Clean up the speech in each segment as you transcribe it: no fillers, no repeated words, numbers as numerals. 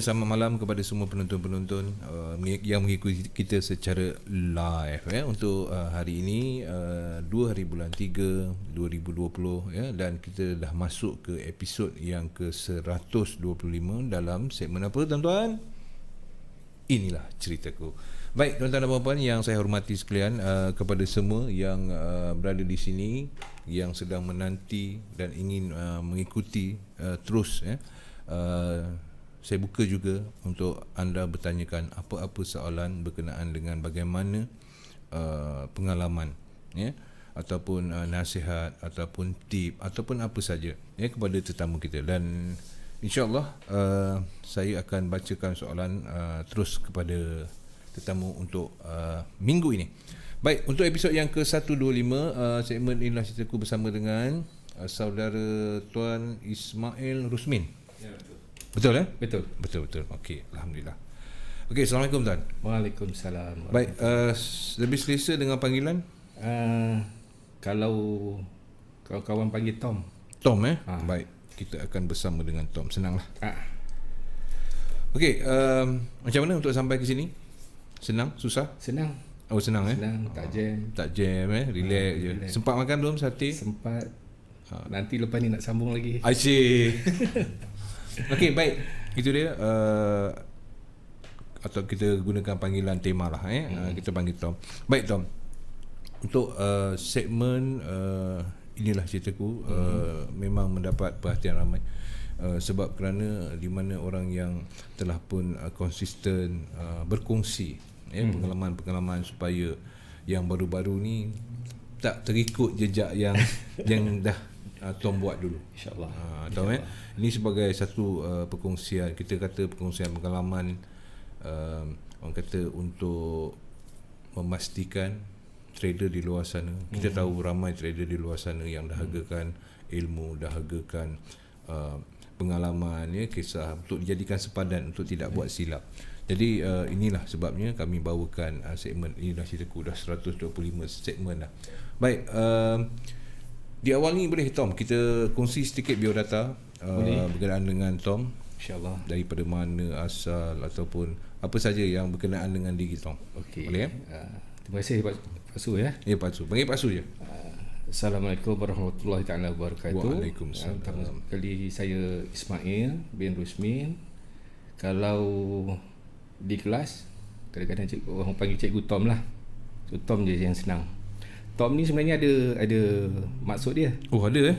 Selamat malam kepada semua penonton-penonton yang mengikuti kita secara live untuk hari ini 2 hari bulan 3 2020 dan kita dah masuk ke episod yang ke-125 dalam segmen apa tuan-tuan? Inilah ceritaku. Baik tuan-tuan dan puan-puan yang saya hormati sekalian, kepada semua yang berada di sini yang sedang menanti dan ingin mengikuti terus saya buka juga untuk anda bertanyakan apa-apa soalan berkenaan dengan bagaimana pengalaman ataupun nasihat ataupun tip ataupun apa saja kepada tetamu kita, dan insya-Allah saya akan bacakan soalan terus kepada tetamu untuk minggu ini. Baik, untuk episod yang ke-125 segmen Inilah Ceritaku bersama dengan saudara Tuan Ismail Rusmin. Ya, betul. Betul Betul. Okey, alhamdulillah. Okey, assalamualaikum tuan. Waalaikumsalam. Baik, lebih selesa dengan panggilan? Kalau kawan panggil Tom. Tom Baik, kita akan bersama dengan Tom. Senanglah. Okey, macam mana untuk sampai ke sini? Senang? Susah? Senang. Oh, senang Senang, tak jam. Tak jam relax je. Relax. Sempat makan belum sate? Sempat. Nanti lepas ni nak sambung lagi. Asyik. Okey, baik. Itu dia atau kita gunakan panggilan tema lah kita panggil Tom. Baik Tom. Untuk segmen Inilah Ceritaku memang mendapat perhatian ramai sebab kerana di mana orang yang telah pun konsisten berkongsi pengalaman-pengalaman supaya yang baru-baru ni tak terikut jejak yang dah Tom buat dulu, InsyaAllah. Tom ini sebagai satu perkongsian, kita kata perkongsian pengalaman, orang kata untuk memastikan trader di luar sana. Kita tahu ramai trader di luar sana yang dahagakan ilmu, dahagakan pengalaman, kisah untuk dijadikan sepadan untuk tidak buat silap. Jadi inilah sebabnya kami bawakan segmen Inilah Ceritaku. Dah 125 segmen dah. Baik, di awal ni boleh Tom kita kongsi sedikit biodata berkenaan dengan Tom, InsyaAllah. daripada mana asal ataupun apa saja yang berkenaan dengan diri Tom. Okey. Boleh Terima kasih Pak Su ya. Ya, Pak Su. Panggil Pak Su je. Assalamualaikum warahmatullahi taala wabarakatuh. Waalaikumsalam. Pertama kali saya Ismail bin Rusmin. Kalau di kelas kadang-kadang orang panggil cikgu Tom lah. So, Tom je yang senang. Tom ni sebenarnya ada maksud dia. Oh, ada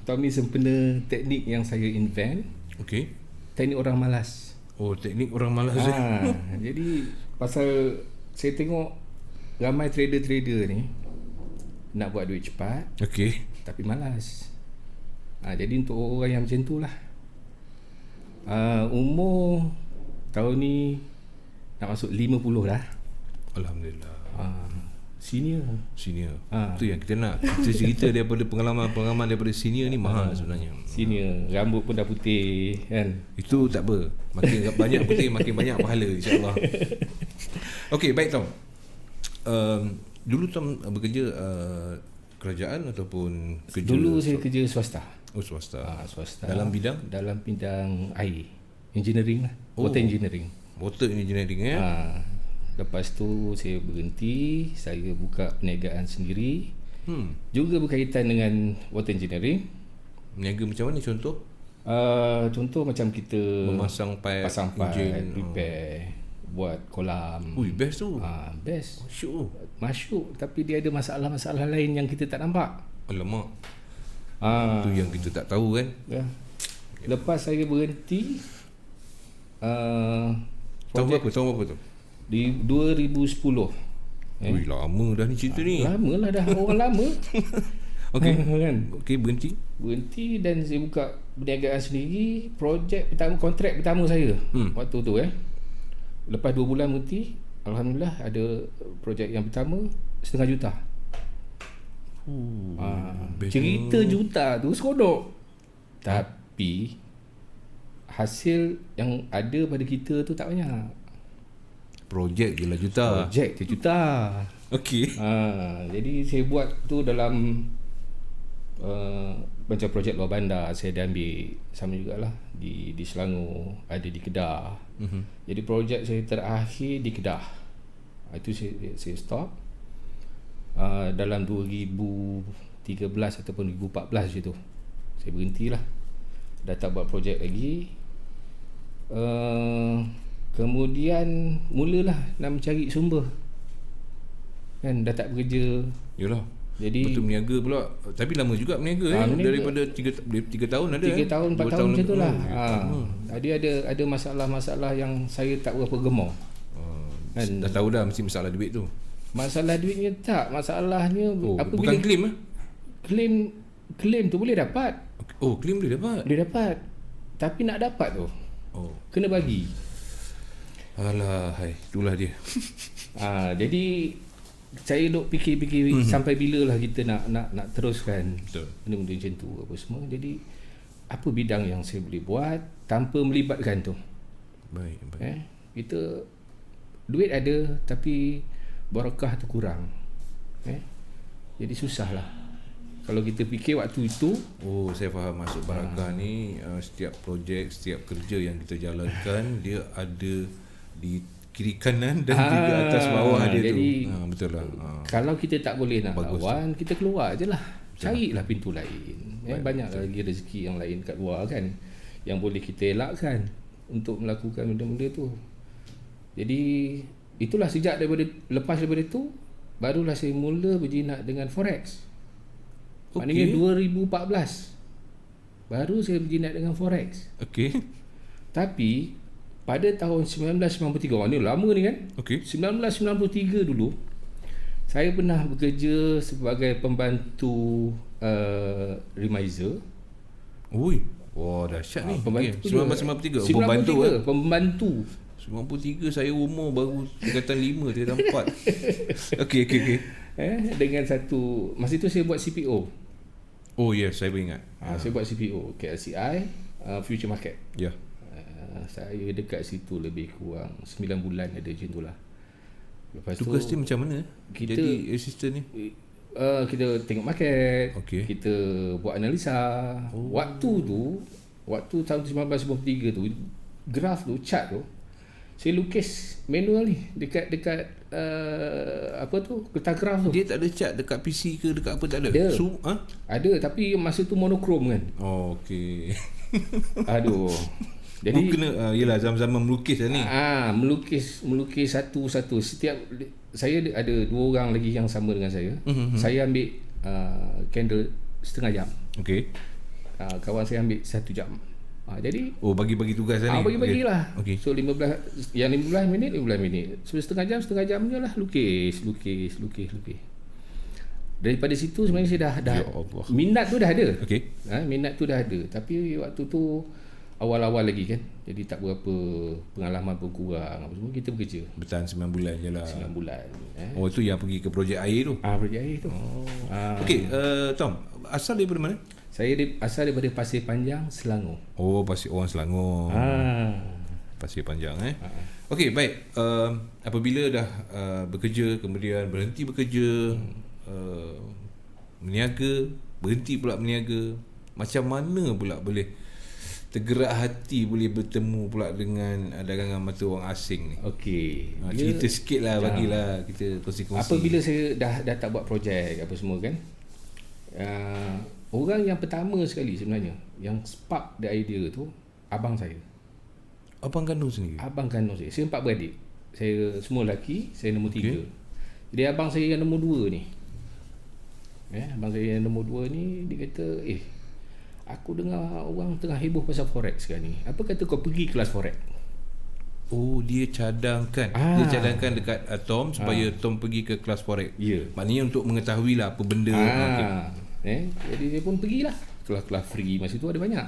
Tom ni sempena teknik yang saya invent. Okey. Teknik orang malas. Oh, teknik orang malas Jadi pasal saya tengok ramai trader-trader ni nak buat duit cepat, Okey. tapi malas. Jadi untuk orang yang macam tu lah. Umur tahun ni nak masuk 50 dah. Alhamdulillah. Senior. Itu yang kita nak. Kita cerita daripada pengalaman daripada senior ni mahal sebenarnya. Senior, rambut pun dah putih kan. Itu tak apa. Makin banyak putih makin banyak pahala, insya-Allah. Okey, baik Tom. Dulu Tom bekerja kerajaan ataupun kerja? Dulu saya kerja swasta. Oh, swasta. Swasta. Dalam bidang? Dalam bidang air. Engineering lah. Water engineering. Water engineering Lepas tu saya berhenti, saya buka perniagaan sendiri. Juga berkaitan dengan water engineering. Meniaga macam mana contoh? Contoh macam kita memasang pipe, pasang pipe, repair, buat kolam. Ui, best tu. Best. Masyuk. Tapi dia ada masalah-masalah lain yang kita tak nampak. Alamak. Itu yang kita tak tahu kan. Ya. Lepas saya berhenti, tahun berapa tu? Di 2010. Ui, lama dah ni cerita ni. Lama lah dah, orang lama. Okey. Kan? Okey, berhenti Dan saya buka perniagaan sendiri. Kontrak pertama saya waktu tu lepas 2 bulan berhenti, alhamdulillah ada projek yang pertama 500,000 juta. Cerita juta tu seronok. Tapi hasil yang ada pada kita tu tak banyak. Projek je lah juta. Projek je juta. Okey. Jadi saya buat tu dalam macam projek luar bandar saya dah ambil sama jugalah di Selangor, ada di Kedah. Jadi projek saya terakhir di Kedah. Itu saya stop dalam 2013 ataupun 2014 macam tu. Saya berhentilah. Dah tak buat projek lagi. Kemudian mulalah nak mencari sumber. Kan dah tak bekerja. Yalah. Jadi betul berniaga pula. Tapi lama juga berniaga daripada 3 tahun ada 3 tahun 4 tahun macam itulah. Jadi ada masalah-masalah yang saya tak berapa gemar. Kan dah tahu dah mesti masalah duit tu. Masalah duitnya tak, masalahnya bukan claim claim tu boleh dapat. Claim boleh dapat. Boleh dapat. Tapi nak dapat tu kena bagi. Alah, itulah dia. Jadi saya duk fikir-fikir sampai bila lah kita nak teruskan benda-benda macam tu apa semua. Jadi apa bidang yang saya boleh buat tanpa melibatkan tu. Baik. Kita duit ada tapi barakah tu kurang. Jadi susah lah kalau kita fikir waktu itu. Saya faham maksud barakah ni. Setiap projek, setiap kerja yang kita jalankan dia ada di kiri kanan dan juga atas bawah dia jadi, tu. Betul lah. Kalau kita tak boleh nak Bagus lawan, kita keluar je lah. Carilah pintu lain. Banyak lagi rezeki yang lain kat luar kan, yang boleh kita elakkan untuk melakukan benda-benda tu. Jadi itulah sejak lepas daripada tu barulah saya mula berjinak dengan forex. Maknanya 2014 baru saya berjinak dengan forex. Tapi pada tahun 1993, ni lama ni kan. 1993 dulu saya pernah bekerja sebagai pembantu remiser. Dahsyat ni. Pembantu 1993. Pembantu 93 saya umur baru tingkatan 5, tingkatan 4. Okey. Dengan satu, masa tu saya buat CPO. Saya beringat. Saya buat CPO KLCI Future Market. Saya dekat situ lebih kurang 9 bulan ada macam tu lah. Lepas tugas tu dia macam mana? Kita jadi assistant ni? Kita tengok market, kita buat analisa. Waktu tahun 1993 tu, graf tu, chart tu saya lukis manual ni dekat kertas graf tu. Dia tak ada chart dekat PC ke dekat apa, tak ada? Ada, tapi masa tu monokrom kan. Aduh. Jadi kena yalah zaman-zaman melukis lah ni. Melukis satu-satu. Setiap saya ada 2 orang lagi yang sama dengan saya. Saya ambil candle setengah jam. Kawan saya ambil 1 jam. Jadi bagi-bagi tugas lah ni. Bagi-bagilah. So 15 minit. So setengah jam je lah lukis. Daripada situ sebenarnya saya dah minat tu dah ada. Minat tu dah ada. Tapi waktu tu awal-awal lagi kan, jadi tak berapa pengalaman pun kurang apa semua, kita bekerja bertahan 9 bulan je lah. 9 bulan. Tu yang pergi ke projek air tu. Projek air tu. Tom, asal daripada mana? Saya asal daripada Pasir Panjang, Selangor. Pasir, orang Selangor. Pasir Panjang Okey, baik. Apabila dah bekerja, kemudian berhenti bekerja, berniaga, berhenti pula berniaga, macam mana pula boleh tergerak hati boleh bertemu pula dengan dagangan mata wang asing ni? Cerita sikit lah, bagilah kita kongsi-kongsi. Apabila saya dah tak buat projek apa semua kan, orang yang pertama sekali sebenarnya yang spark the idea tu abang saya. Abang kandung sendiri? Abang kandung saya. Saya 4 beradik. Saya semua lelaki, saya nombor 3. Jadi abang saya yang nombor 2 ni, abang saya yang nombor 2 ni, dia kata, aku dengar orang tengah heboh pasal forex sekarang ni. Apa kata kau pergi kelas forex? Dia cadangkan. Dia cadangkan dekat Tom supaya Tom pergi ke kelas forex. Maknanya untuk mengetahui lah apa benda. Jadi dia pun pergilah. Kelas-kelas free masa tu ada banyak.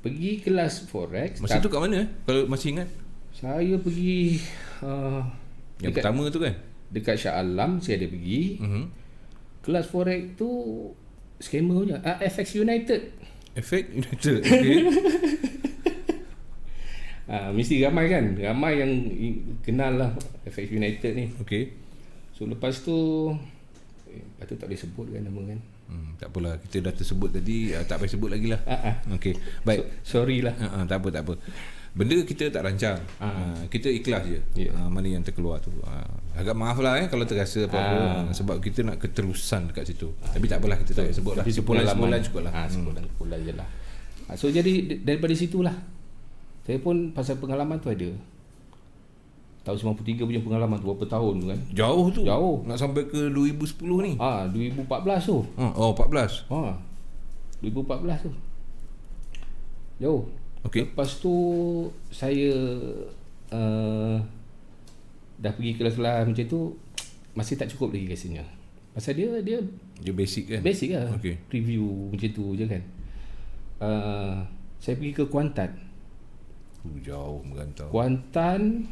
Pergi kelas forex. Masa tu kat mana? Kalau masih ingat? Saya pergi yang pertama tu kan? Dekat Shah Alam saya ada pergi. Kelas forex tu scammer punya. FX United. Mesti ramai kan, ramai yang kenal lah FX United ni. Okay. So lepas tu patut tak boleh sebut kan nama kan. Tak apalah, kita dah tersebut tadi, tak payah sebut lagi lah. Okey, baik. Sorry lah. Tak apa. Benda kita tak rancang. Kita ikhlas je. Mana yang terkeluar tu. Agak maaf lah kalau terasa apa-apa, sebab kita nak keterusan dekat situ. Tapi tak apalah, kita tak payah sebut lah. Sebulan cukup lah. Sebulan je lah. So jadi daripada situlah saya pun pasal pengalaman tu ada. Tahun 93 punya pengalaman tu, berapa tahun tu kan? Jauh tu. Jauh. Nak sampai ke 2010 ni. 2014 tu. 14. 2014 tu. Jauh. Okey. Lepas tu saya dah pergi kelas-kelas macam tu, masih tak cukup lagi rasanya. Pasal dia basic kan? Basic lah. Okey. Review macam tu je kan. Saya pergi ke Kuantan. Jauh merantau. Kuantan,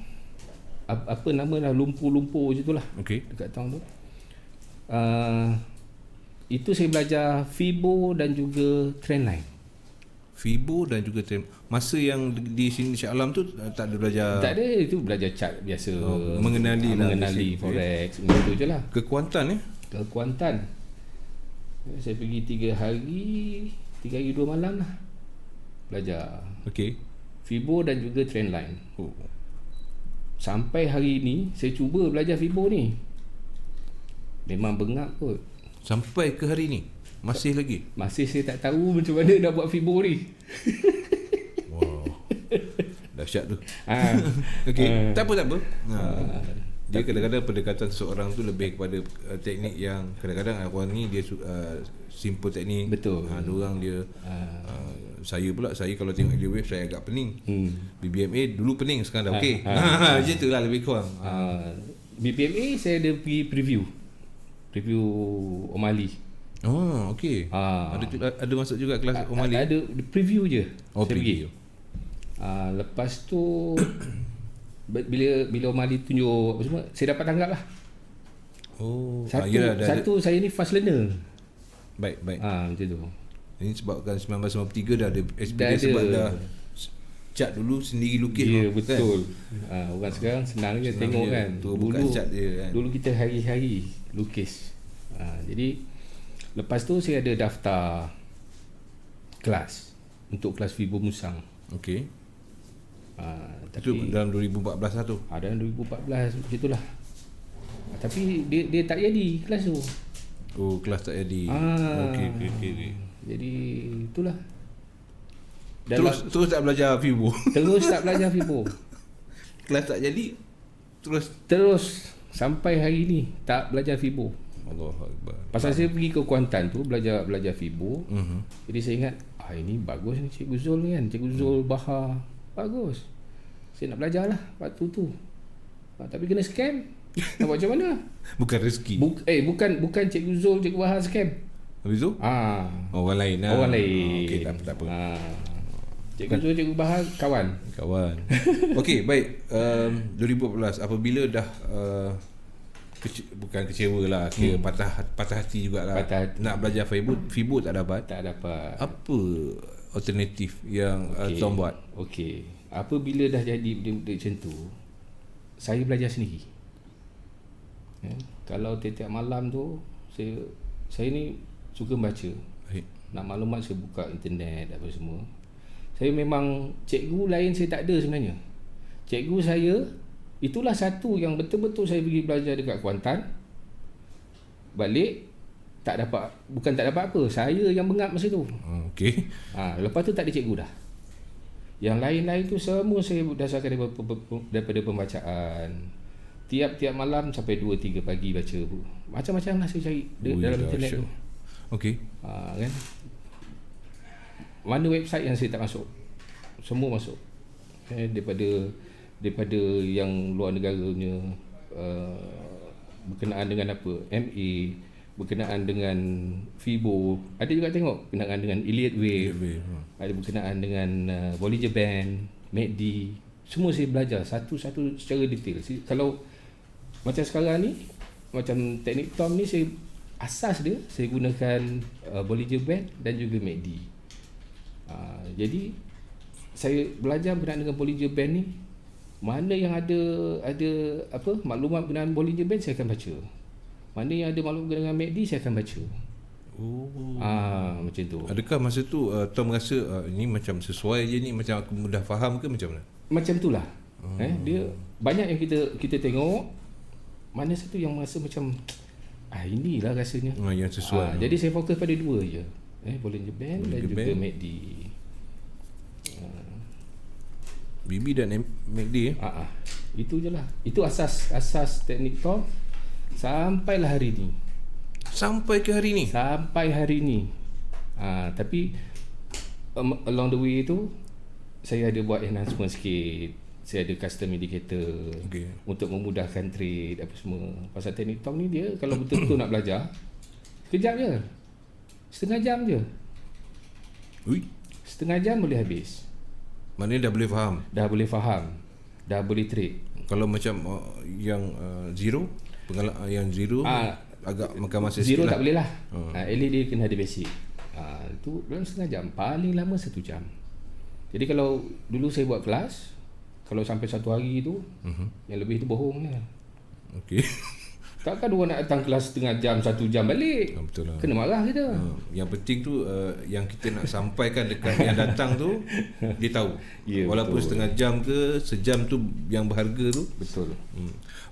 apa nama lah, lumpur-lumpur macam tu lah. Okey. Dekat town tu. Itu saya belajar FIBO dan juga Trendline. FIBO dan juga masa yang di sini Shah Alam tu tak ada belajar. Tak ada, itu belajar chart biasa. Mengenali forex, macam tu je lah. Ke Kuantan Ke Kuantan. Saya pergi 3 hari 2 malam lah belajar. Okey. FIBO dan juga Trendline. Sampai hari ni saya cuba belajar FIBO ni, memang bengap kot. Sampai ke hari ni masih lagi. Masih saya tak tahu macam mana nak buat FIBO ni. Wow. Dahsyat tu. Okey, tak apa. Dia kadang-kadang pendekatan seorang tu lebih kepada teknik yang kadang-kadang orang ni dia simple teknik. Betul. Diorang dia saya kalau tengok dia web saya agak pening. BBMA dulu pening, sekarang dah okey. Macam itulah lebih kurang. BBMA saya ada pergi preview O'Malley. Okey. Ada masuk juga kelas O'Malley. Ada preview je. Saya preview. pergi. Lepas tu bila O'Malley tunjuk apa semua, saya dapat tanggap lah. Satu saya ni fast learner. Baik. Macam tu. Ini sebabkan 1993 dah ada experience, sebab dah cat dulu sendiri lukis. Ya, betul. Orang sekarang senang je tengok je, kan. Bukan cat je kan. Dulu kita hari-hari lukis. Jadi lepas tu saya ada daftar kelas untuk kelas FIBO Musang. Okey. Tapi itu dalam 2014 lah tu. Dalam 2014 macam itulah. Tapi dia tak jadi kelas tu. Kelas tak jadi. Okey. Jadi itulah. Terus tak belajar FIBO. Terus tak belajar FIBO. Kelas tak jadi. Terus sampai hari ni tak belajar FIBO. Allahuakbar. Pasal saya pergi ke Kuantan tu belajar FIBO. Jadi saya ingat ini bagus ni Cikgu Zul ni kan. Cikgu Zul Bahar bagus. Saya nak belajar lah waktu tu. Tapi kena scam. Nak buat macam mana? Bukan rezeki. Bukan Cikgu Zul, Cikgu Bahar scam. Habis tu? Orang lain lah. Orang lain. Okey, tak apa. Cikgu Zul, Cikgu Bahar kawan. Okey, baik. 2014 apabila dah bukan kecewa lah, kira patah hati jugalah. Nak belajar FIBO tak dapat. Apa alternatif yang Tom buat? Okey. Apabila dah jadi benda macam tu, saya belajar sendiri. Kalau tiap-tiap malam tu saya ni suka baca. Nak maklumat saya buka internet apa semua. Saya memang cikgu lain saya tak ada sebenarnya. Cikgu saya itulah satu yang betul-betul saya pergi belajar dekat Kuantan. Balik bukan tak dapat apa, saya yang bengap masa tu. Okey. Lepas tu tak ada cikgu dah. Yang lain-lain tu semua saya dasarkan daripada pembacaan. Tiap-tiap malam sampai 2-3 pagi baca. Macam-macam lah saya cari dalam internet tu. Okey. Kan? Mana website yang saya tak masuk? Semua masuk. Daripada yang luar negaranya, berkenaan dengan apa? MA, berkenaan dengan FIBO. Ada juga tengok berkenaan dengan Elliott Wave. Ada berkenaan dengan Bollinger Band, MACD. Semua saya belajar satu-satu secara detail. Kalau macam sekarang ni, macam teknik Tom ni, saya asas dia saya gunakan Bollinger Band dan juga MACD. Jadi saya belajar berkenaan dengan Bollinger Band ni, mana yang ada maklumat berkenaan Bollinger Band saya akan baca. Mana yang ada maklumat dengan MACD saya akan baca. Macam tu. Adakah masa tu Tom rasa ini macam sesuai je ni, macam aku mudah faham ke macam mana? Macam itulah. Dia banyak yang kita tengok, mana satu yang rasa macam inilah rasanya. Yang sesuai. Jadi saya fokus pada dua je. Bollinger Band dan juga MACD. BB dan MACD. Itu je lah. Itu asas teknik Tom sampailah hari ni. Sampai ke hari ni? Sampai hari ni. Tapi along the way tu saya ada buat enhancement sikit. Saya ada custom indicator untuk memudahkan trade apa semua. Pasal teknik Tom ni dia kalau betul-betul nak belajar, sekejap je. Setengah jam je. Setengah jam boleh habis. Maknanya dah boleh faham. Dah boleh trade. Kalau macam yang zero, yang zero agak makan masa zero sikit tak boleh lah. At least dia kena ada basic. Itu dalam setengah jam, paling lama 1 jam. Jadi kalau dulu saya buat kelas, kalau sampai 1 hari tu, yang lebih tu bohong lah. Okey. Takkan orang nak datang kelas setengah jam, 1 jam balik. Betul lah. Kena marah kita. Yang penting tu yang kita nak sampaikan dekat yang datang tu, dia tahu. Walaupun betul. Setengah jam ke sejam tu yang berharga tu. Betul.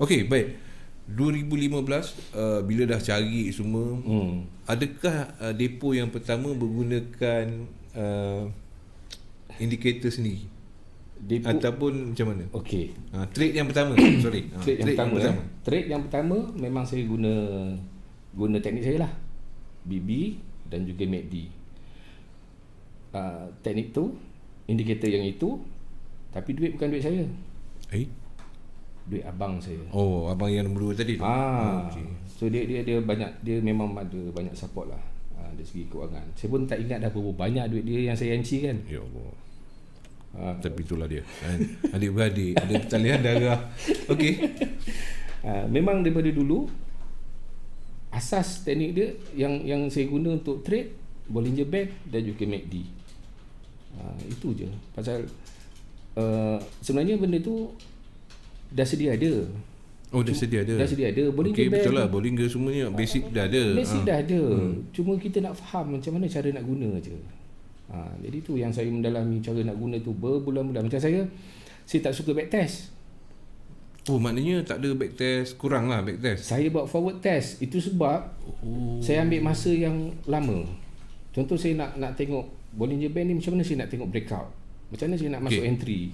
Okey, baik. 2015 bila dah cari semua, adakah depo yang pertama menggunakan indikator sendiri? Depo, ataupun macam mana? Okey. Trade yang pertama, sorry. Trade yang pertama. Trade yang pertama memang saya guna teknik saya lah. BB dan juga MACD. Teknik tu, indikator yang itu, tapi duit bukan duit saya. Duit abang saya. Abang yang nombor 2 tadi tu. Okay. So dia banyak, dia memang ada banyak support lah dari segi kewangan. Saya pun tak ingat dah berapa banyak duit dia yang saya MC kan. Ya Allah. Tapi itulah dia kan? Adik-beradik ada pertalian darah. Okey. Memang daripada dulu asas teknik dia yang saya guna untuk trade Bollinger Band dan juga MACD. Itu je. Pasal sebenarnya benda tu dah sedia ada. Dah sedia ada. Bollinger Band. Betul lah. Bollinger semuanya basic dah ada. Basic dah ada. Cuma kita nak faham macam mana cara nak guna je. Jadi tu yang saya mendalami cara nak guna tu berbulan-bulan. Macam saya tak suka backtest. Maknanya tak ada backtest, kurang lah backtest. Saya buat forward test. Itu sebab saya ambil masa yang lama. Contoh saya nak tengok Bollinger Band ni, macam mana saya nak tengok breakout, macam mana saya nak masuk entry.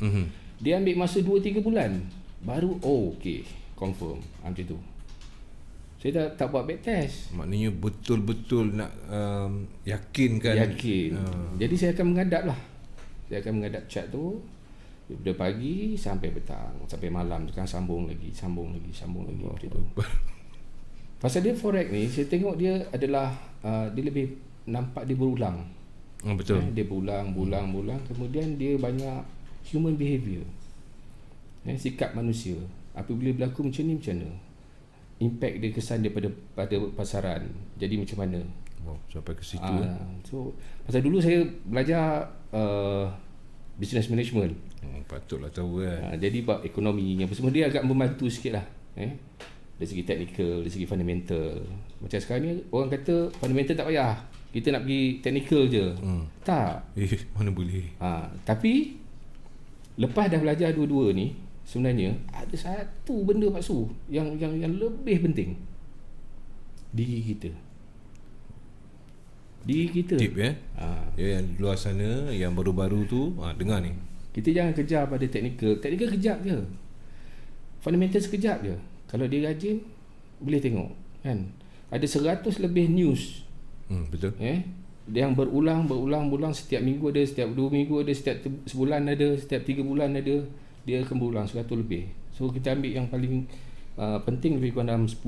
Dia ambil masa 2-3 bulan baru okey, confirm. Macam tu. Saya tak buat backtest. Maknanya betul-betul nak yakinkan. Jadi saya akan menghadap lah. Saya akan menghadap chart tu daripada pagi sampai petang, sampai malam, kan sambung lagi macam tu. Pasal dia forex ni, saya tengok dia adalah dia lebih nampak dia berulang. Betul. Dia berulang, kemudian dia banyak human behaviour. Sikap manusia. Apabila berlaku macam ni, macam mana impact dia, kesan dia pada pasaran. Jadi macam mana? Sampai ke situ. So pasal dulu saya belajar business management. Patutlah tahu kan. Jadi bab ekonomi apa semua dia agak membantu sikit lah. Dari segi technical, dari segi fundamental. Macam sekarang ni orang kata fundamental tak payah, kita nak pergi technical je. Tak. Mana boleh. Tapi lepas dah belajar dua-dua ni, sebenarnya ada satu benda Pak Su yang lebih penting. Diri kita. Tip yang di luar sana, yang baru-baru tu, dengar ni. Kita jangan kejar pada teknikal kejap je, fundamental sekejap je. Kalau dia rajin, boleh tengok kan. Ada 100 lebih news. Betul. Yang berulang setiap minggu ada, setiap 2 minggu ada, setiap sebulan ada, setiap 3 bulan ada. Dia akan berulang 100 lebih. So kita ambil yang paling penting, lebih kurang dalam 10.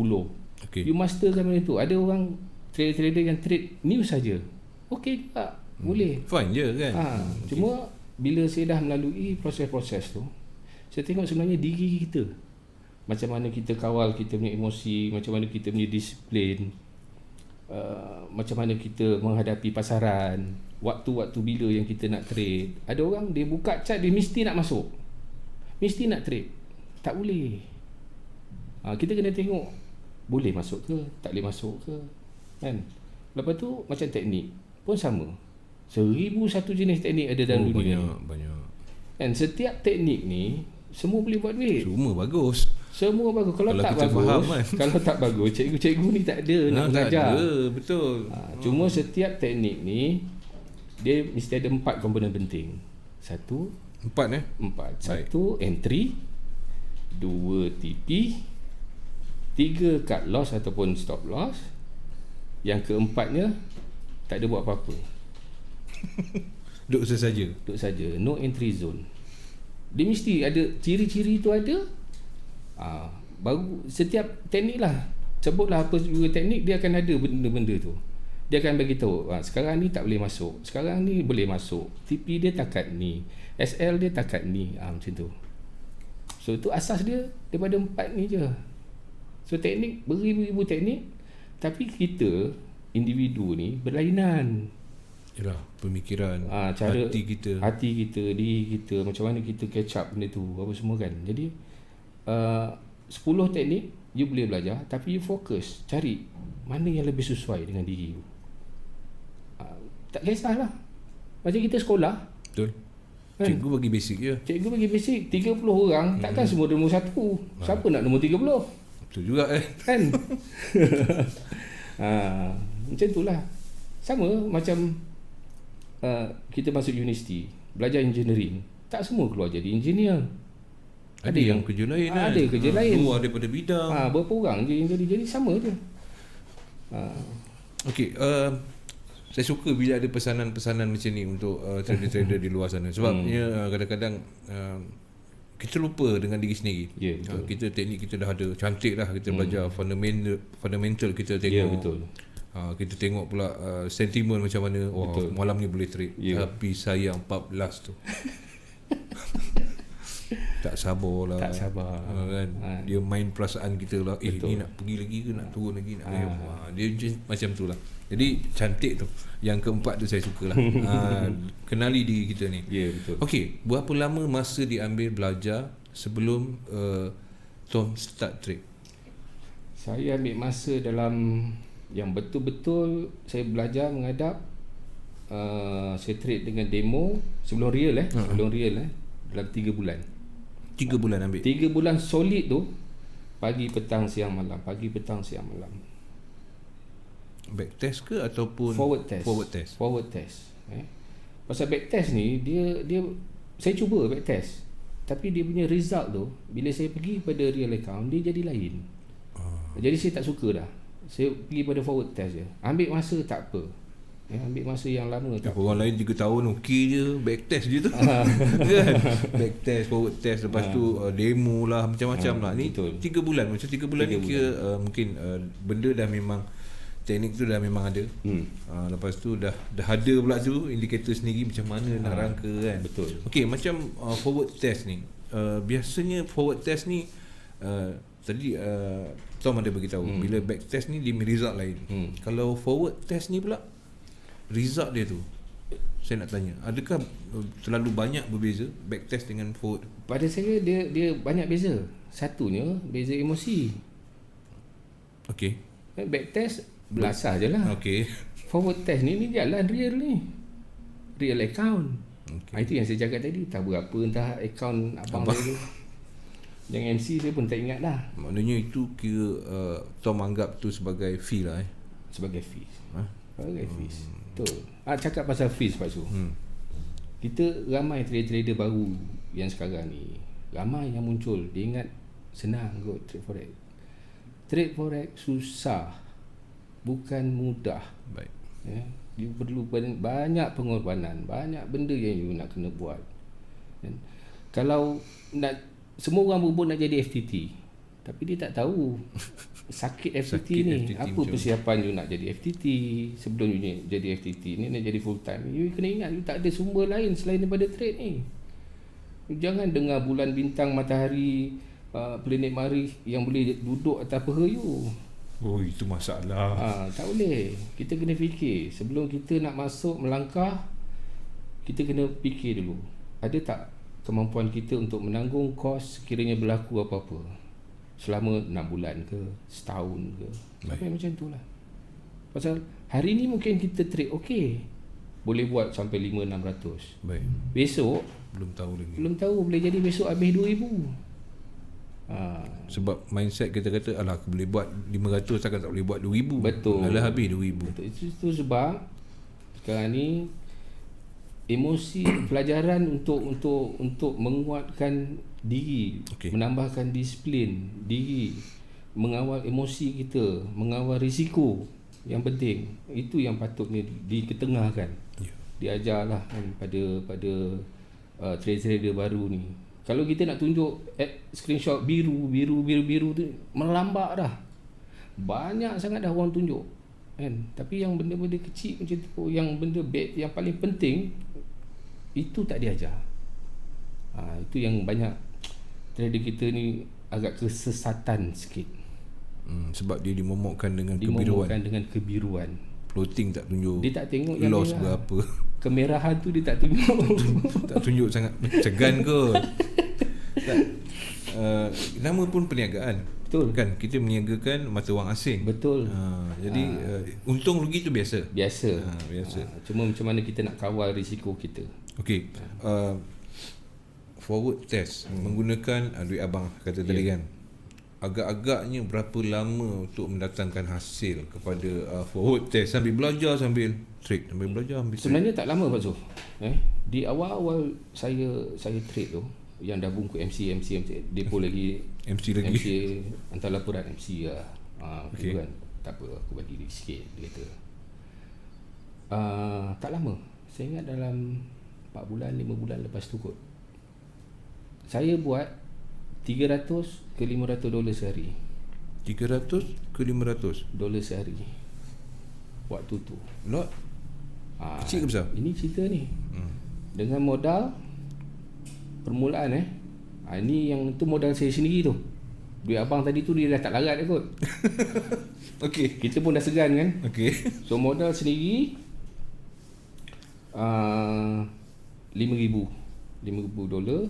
You masterkan benda tu. Ada orang trader yang trade news saja. Okey tak? Boleh. Fine je kan. Cuma bila saya dah melalui proses-proses tu, saya tengok sebenarnya diri kita. Macam mana kita kawal kita punya emosi, macam mana kita punya disiplin, macam mana kita menghadapi pasaran, waktu-waktu bila yang kita nak trade. Ada orang dia buka chart, dia mesti nak masuk, mesti nak trade. Tak boleh. Kita kena tengok boleh masuk ke, tak boleh masuk ke, kan. Lepas tu macam teknik pun sama. 1001 jenis teknik ada dalam dunia ni. Banyak. Dan setiap teknik ni semua boleh buat duit. Semua bagus. Semua bagus. Kalau tak kita bagus, faham, kan? kalau tak bagus, cikgu-cikgu ni tak ada nak mengajar. Tak ada, betul. Cuma setiap teknik ni dia mesti ada 4 komponen penting. 1, 4 Satu, entry. 2, TP. 3, cut loss ataupun stop loss. Yang keempatnya, tak ada buat apa-apa. Duduk sesaja. Duduk saja. No entry zone. Dia mesti ada ciri-ciri tu ada. Baru setiap teknik lah. Sebutlah apa juga teknik, dia akan ada benda-benda tu. Dia akan bagi tahu, sekarang ni tak boleh masuk. Sekarang ni boleh masuk. TP dia takat ni. SL dia takat ni. Macam tu. So itu asas dia daripada 4 ni je. So teknik, beribu-ribu teknik. Tapi kita, individu ni berlainan. Yalah, pemikiran, Cara hati kita, diri kita, macam mana kita catch up benda tu, apa semua kan. Jadi 10 teknik you boleh belajar, tapi you fokus cari mana yang lebih sesuai dengan diri you. Tak kisahlah. Macam kita sekolah, betul. kan? Cikgu bagi basic je. Cikgu bagi basic 30 orang, takkan semua nombor 1. Siapa nak nombor 30? Betul juga Kan? Macam itulah. Sama macam kita masuk universiti, belajar engineering, tak semua keluar jadi engineer. Ada yang kerja lain Ada kerja lain. Keluar daripada bidang. Berapa orang je yang jadi sama je. Okey, saya suka bila ada pesanan-pesanan macam ni untuk trader-trader di luar sana. Sebabnya kadang-kadang kita lupa dengan diri sendiri. Ya, betul. Kita teknik kita dah ada, cantik lah kita belajar fundamental kita tengok. Ya, betul. Kita tengok pula sentimen macam mana. Betul. Malam ni boleh trade. Ya. Tapi sayang 14 tu. Tak sabar lah. Tak sabar. Kan? Dia main perasaan kita lah. Betul. Ni nak pergi lagi ke nak turun lagi nak dia macam tu lah. Jadi cantik tu. Yang keempat tu saya suka lah. Kenali diri kita ni. Ya, betul. Okey, berapa lama masa diambil belajar sebelum Tom start trade? Saya ambil masa dalam yang betul-betul saya belajar menghadap. Saya trade dengan demo sebelum real sebelum real dalam 3 bulan. 3 bulan ambil. 3 bulan solid tu, pagi petang siang malam, pagi petang siang malam. Back test ke ataupun Forward test. Forward test. Pasal back test ni dia saya cuba back test. Tapi dia punya result tu bila saya pergi pada real account dia jadi lain. Jadi saya tak suka dah. Saya pergi pada forward test je. Ambil masa tak apa. Ambil masa yang lama tak apa. Orang lain 3 tahun okey je, back test je tu. Kan? Back test, forward test, lepas tu demo lah, macam-macam lah. Ni betul. 3 bulan. Macam 3 bulan ni kira mungkin benda dah memang, teknik tu dah memang ada. Lepas tu dah ada pula tu indikator sendiri macam mana nak rangka kan. Betul. Okey, macam forward test ni. Biasanya forward test ni tadi Tom ada beritahu bila back test ni dia result lain. Kalau forward test ni pula result dia tu, saya nak tanya, adakah terlalu banyak berbeza back test dengan forward? Pada saya dia banyak beza. Satunya beza emosi. Okey. Back test belasah je lah. Okey. Forward test ni jalan real ni. Real account. Okay. Itu yang saya cakap tadi. Tak berapa entah account abang saya tu. Yang MC saya pun tak ingat dah. Maknanya itu kira Tom anggap tu sebagai fee lah Sebagai fees. Sebagai fees. Betul. Cakap pasal fees Pak Su. Kita ramai trader-trader baru yang sekarang ni. Ramai yang muncul. Dia ingat senang kot trade forex. Trade forex susah. Bukan mudah. Baik. You perlu banyak pengorbanan, banyak benda yang you nak kena buat. Dan kalau nak, semua orang berebut nak jadi FTT, tapi dia tak tahu sakit FTT ni. FTT apa persiapan you nak jadi FTT. Sebelum you jadi FTT ni, nak jadi full time, you kena ingat you tak ada sumber lain selain daripada trade ni. You jangan dengar bulan, bintang, matahari, planet Mari yang boleh duduk atas peha you. Oh, itu masalah. Tak boleh. Kita kena fikir sebelum kita nak masuk melangkah. Kita kena fikir dulu, ada tak kemampuan kita untuk menanggung kos sekiranya berlaku apa-apa selama 6 bulan ke, setahun ke. Sampai macam itulah. Pasal Hari ni mungkin kita trade okey, boleh buat sampai 5-600. Baik. Besok Belum tahu lagi. belum tahu, boleh jadi besok habis 2000. Sebab mindset kita kata alah aku boleh buat 500, takkan tak boleh buat 2000. Betul. Dah habis 2000. Betul. Itu sebab sekarang ni emosi pelajaran untuk menguatkan diri, Okey. menambahkan disiplin diri, mengawal emosi kita, mengawal risiko yang penting. Itu yang patutnya diketengahkan. Ya. Diajarlah kan pada trader baru ni. Kalau kita nak tunjuk screenshot biru tu melambak dah. Banyak sangat dah orang tunjuk kan. Tapi yang benda-benda kecil macam tu, yang benda yang paling penting itu tak diajar. Itu yang banyak trader kita ni agak kesesatan sikit. Sebab dia dimomokkan dengan Dimomokkan dengan kebiruan. Floating tak tunjuk. Dia tak tengok yang loss merah. berapa. Kemerahan tu dia tak tunjuk. Tak tunjuk sangat cegan kot. Tak. Nama pun perniagaan. Betul. Kan kita meniagakan mata wang asing. Betul. Jadi untung rugi tu biasa. Biasa. Biasa. Cuma macam mana kita nak kawal risiko kita. Okey. Forward test menggunakan duit abang kata tadi kan. Agak-agaknya berapa lama untuk mendatangkan hasil kepada forward test, sambil belajar sambil trade, sambil belajar sambil trade. Sebenarnya tak lama Pak Zul. Di awal-awal saya trade tu, yang dah bungkus MC depo lagi MC lagi. MC hantar laporan MC lah. Okey. Kan. Tak apa, aku bagi dia sikit, dia kata. Tak lama. Saya ingat dalam 4 bulan 5 bulan lepas tu kot, saya buat 300 ke 500 dolar sehari. 300 ke 500 dolar sehari waktu tu. lot. Kecil ke besar? Ini cerita ni. Dengan modal permulaan ini yang tu modal saya sendiri tu. Duit abang tadi tu dia dah tak larat dah kot. Okey. Kita pun dah segan kan. Okey. So modal sendiri 5,000 dolar.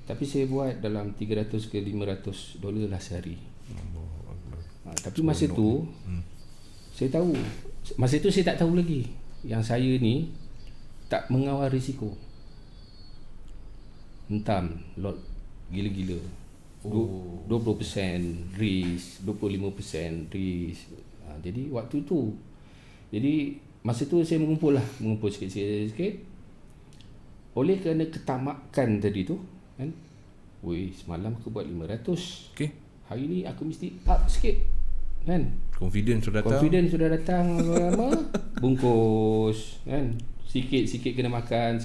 Tapi saya buat dalam 300 ke 500 dolar lah sehari. Tapi masa tu saya tahu, masa tu saya tak tahu lagi yang saya ni tak mengawal risiko. Hentam lot gila-gila. 20% risk, 25% risk. Jadi waktu tu, jadi masa tu saya mengumpul sikit-sikit. Oleh kerana ketamakan tadi tu kan, semalam aku buat 500. Okey. Hari ni aku mesti up sikit kan. Confidence sudah datang. Lama bungkus kan. Sikit-sikit kena makan.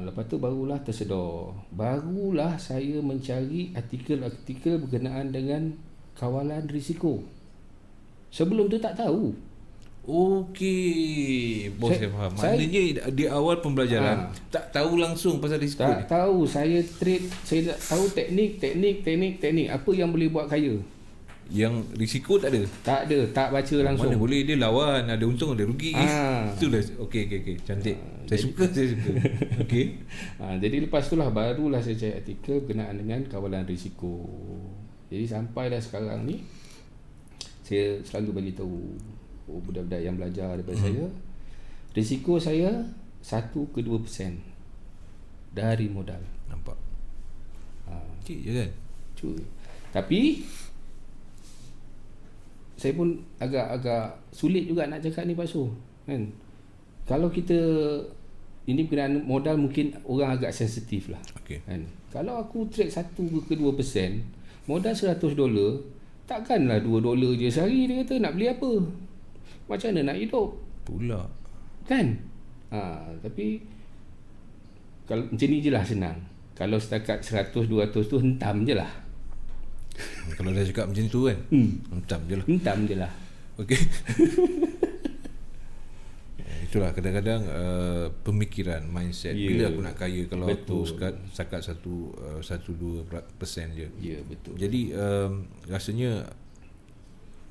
Lepas tu barulah tersedar. Barulah saya mencari artikel-artikel berkenaan dengan kawalan risiko. Sebelum tu tak tahu. Okey, bos saya faham. Maknanya di awal pembelajaran tak tahu langsung pasal risiko ni. Tak tahu. Saya trade, saya tak tahu teknik apa yang boleh buat kaya. Yang risiko tak ada. Tak ada, tak baca langsung. Mana boleh dia lawan, ada untung ada rugi. Itulah. Okey. Cantik. Saya suka. Okey. Jadi lepas itulah barulah saya cari artikel berkenaan dengan kawalan risiko. Jadi sampailah sekarang ni saya selalu bagi tahu budak-budak yang belajar daripada saya, risiko saya 1 ke 2% dari modal. Nampak. Cik je kan. Cuy. Tapi saya pun agak sulit juga nak cakap ni Pak Su kan. Kalau kita ini berkenaan modal, mungkin orang agak sensitif lah. Okey. Kan. Kalau aku trade 1 ke 2%, modal $100, takkanlah $2 je sehari dia kata nak beli apa? Macam mana nak hidup? Pula. Kan? Tapi kalau macam ni je lah senang. Kalau setakat 100-200 tu hentam je lah. Kalau dah cakap macam tu kan, hentam je lah. Hentam je lah. Okey. Itulah kadang-kadang pemikiran, mindset. Bila aku nak kaya, kalau betul. Aku setakat 1-2% je. Ya, betul. Jadi rasanya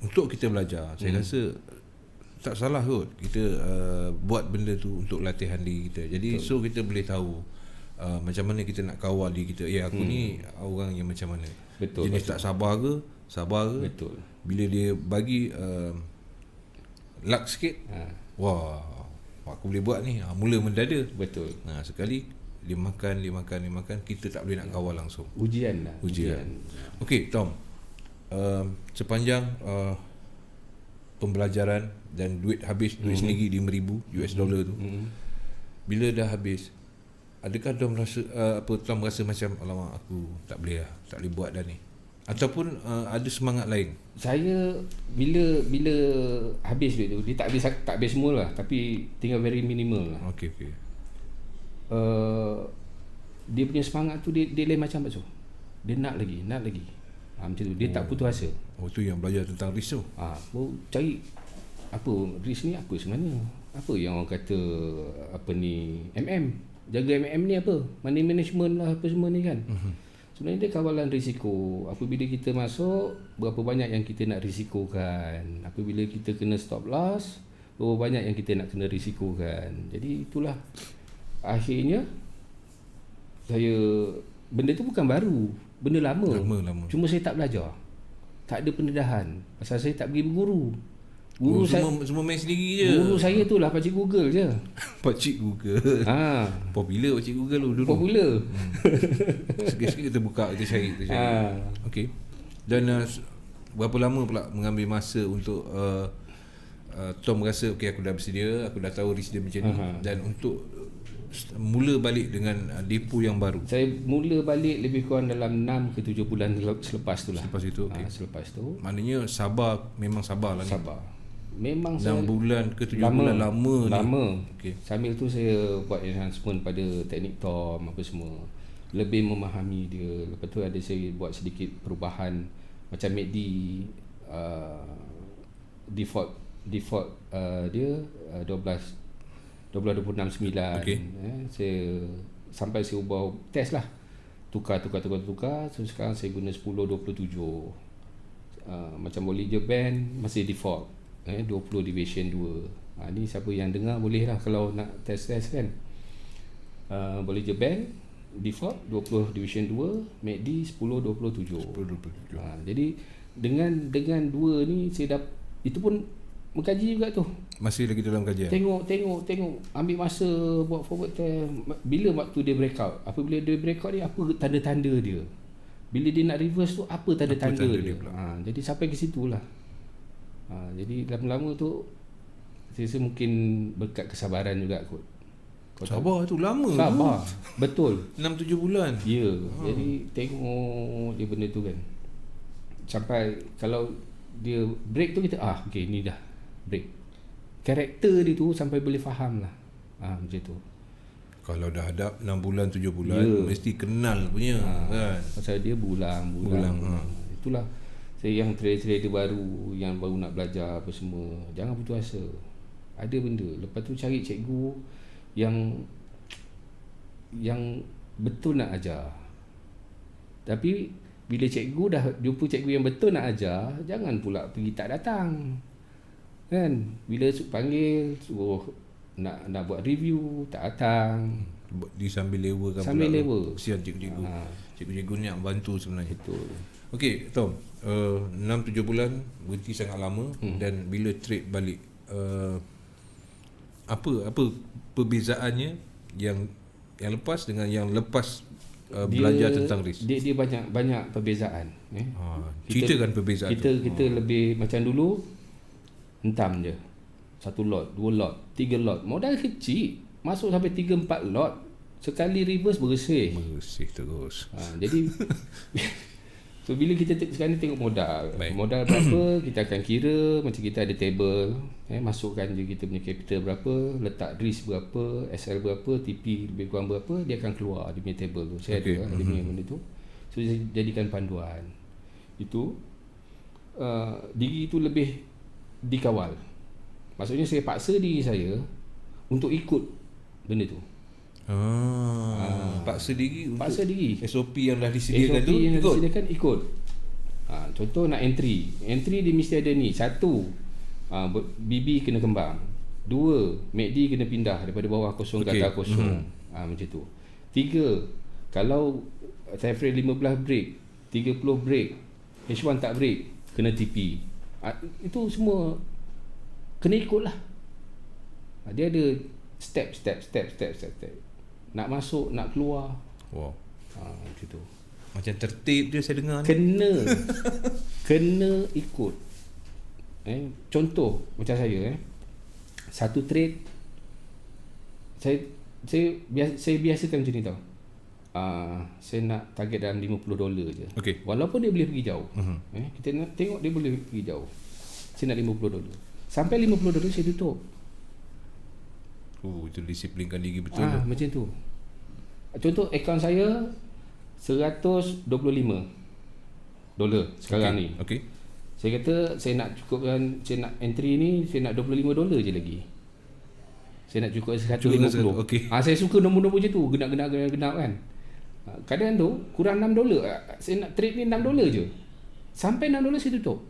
untuk kita belajar, saya rasa tak salah kot kita buat benda tu untuk latihan diri kita. Jadi betul. So kita boleh tahu macam mana kita nak kawal diri kita. Aku ni orang yang macam mana. Betul. Jenis betul. Tak sabar ke, sabar ke. Betul. Bila dia bagi luck sikit, wah, aku boleh buat ni. Mula mendada. Betul. Sekali dia makan, kita tak boleh nak kawal langsung. Ujian lah. Okey, Tom. Sepanjang pembelajaran dan duit habis, duit sendiri $5,000 tu. Bila dah habis, adakah Tom rasa Tom rasa macam alamak, aku tak boleh buat dah ni, ataupun ada semangat lain? Saya bila habis duit tu, dia tak habis semua lah, tapi tinggal very minimal lah. Okey. Dia punya semangat tu dia lain macam tu. Dia nak lagi. Macam tu. Dia tak putus asa. Tu yang belajar tentang risk tu. Cari apa risk ni apa sebenarnya? Apa yang orang kata apa ni jaga ni apa? Money management lah apa semua ni kan. Sebenarnya dia kawalan risiko. Apabila kita masuk, berapa banyak yang kita nak risikokan. Apabila kita kena stop loss, berapa banyak yang kita nak kena risikokan. Jadi itulah akhirnya benda tu bukan baru, benda lama. Cuma saya tak belajar, tak ada pendedahan. Pasal saya tak pergi berguru. Semua main sendiri je. Guru saya tu lah Pakcik Google je. Pakcik Google. Popular Pakcik Google dulu. Popular. Sikit-sikit kita buka, kita cari. Okey. Dan berapa lama pula mengambil masa untuk Tom rasa okey, aku dah bersedia, aku dah tahu risk dia macam ni, dan untuk mula balik dengan depo yang baru? Saya mula balik lebih kurang dalam 6 ke 7 bulan selepas tu lah. Selepas itu, okey. Selepas tu. Maknanya memang sabar lah ni. Sabar. Memang 6 bulan ke 7 bulan lama ni. Lama. Okey. Sambil tu saya buat enhancement pada teknik Tom apa semua. Lebih memahami dia. Lepas tu ada saya buat sedikit perubahan macam MACD default dia 12.26.9. Okay. Saya sampai saya ubah test lah, tukar. So sekarang saya guna 10.27. Macam Bollinger Band masih default 20 division 2. Ni siapa yang dengar boleh lah kalau nak test kan. Bollinger Band default 20 division 2, MACD 10.27. Jadi dengan dua ni saya dah, itu pun mengkaji juga tu. Masih lagi dalam kajian. Tengok ambil masa buat forward test. Bila waktu dia breakout, apabila dia breakout dia, apa tanda-tanda dia, bila dia nak reverse tu apa tanda-tanda dia. Jadi sampai ke situlah. Jadi lama-lama tu saya rasa mungkin berkat kesabaran juga kot. Sabar tu lama. Sabar. Betul. 6-7 bulan. Ya. Jadi tengok dia benda tu kan. Sampai kalau dia break tu kita okey ni dah break. Karakter dia tu sampai boleh faham lah. Macam tu. Kalau dah hadap 6 bulan 7 bulan mesti kenal punya kan. Pasal dia bulang. Itulah saya yang trader baru yang baru nak belajar apa semua, jangan putus asa. Ada benda, lepas tu cari cikgu yang betul nak ajar. Tapi bila cikgu dah jumpa cikgu yang betul nak ajar, jangan pula pergi tak datang. Kan? Bila panggil suruh nak buat review tak datang. Dia sambil lewa kan. Sambil lewa. Kesian cikgu-cikgu. Cikgu-cikgu ni nak bantu sebenarnya. Betul. Okey, Tom. 6-7 bulan berhenti sangat lama. Dan bila trade balik, apa perbezaannya yang lepas dengan yang lepas belajar tentang risk? Dia banyak perbezaan. Ceritakan perbezaan kita lebih macam dulu hentam je. 1 lot, 2 lot, 3 lot. Modal kecil, masuk sampai 3-4 lot. Sekali reverse bersih terus. Jadi so bila kita sekarang ni tengok modal. Baik. Modal berapa kita akan kira, macam kita ada table, masukkan je kita punya capital berapa, letak risk berapa, SL berapa, TP lebih kurang berapa, dia akan keluar dia punya table tu. Saya ada dia punya benda tu. So jadikan panduan. Itu diri tu lebih dikawal. Maksudnya saya paksa diri saya untuk ikut benda tu. Paksa diri SOP yang dah disediakan tu ikut. Contoh nak entry dia mesti ada ni. 1, BB kena kembang. 2, MACD kena pindah daripada bawah kosong ke atas kosong. Macam tu. 3, kalau time frame 15 break, 30 break, H1 tak break, kena TP. Itu semua kena ikut lah. Dia ada step. Nak masuk, nak keluar. Wow. Macam tu. Macam tertib je saya dengar ni. Kena ikut. Contoh macam saya satu trade saya biasakan macam ni tau. Saya nak target dalam $50 je. Okey. Walaupun dia boleh pergi jauh. Kita nak tengok dia boleh pergi jauh. Saya nak $50. Sampai $50 saya tutup. Itu disiplinkan diri betul. Macam tu. Contoh akaun saya $125 sekarang ni. Okey. Saya kata saya nak cukupkan, saya nak entry ni, saya nak $25 je lagi. Saya nak cukup 150. Okey. Saya suka nombor-nombor macam tu, genap kan. Kadang tu kurang $6. Saya nak trade ni $6 je. Sampai $6 saya tutup.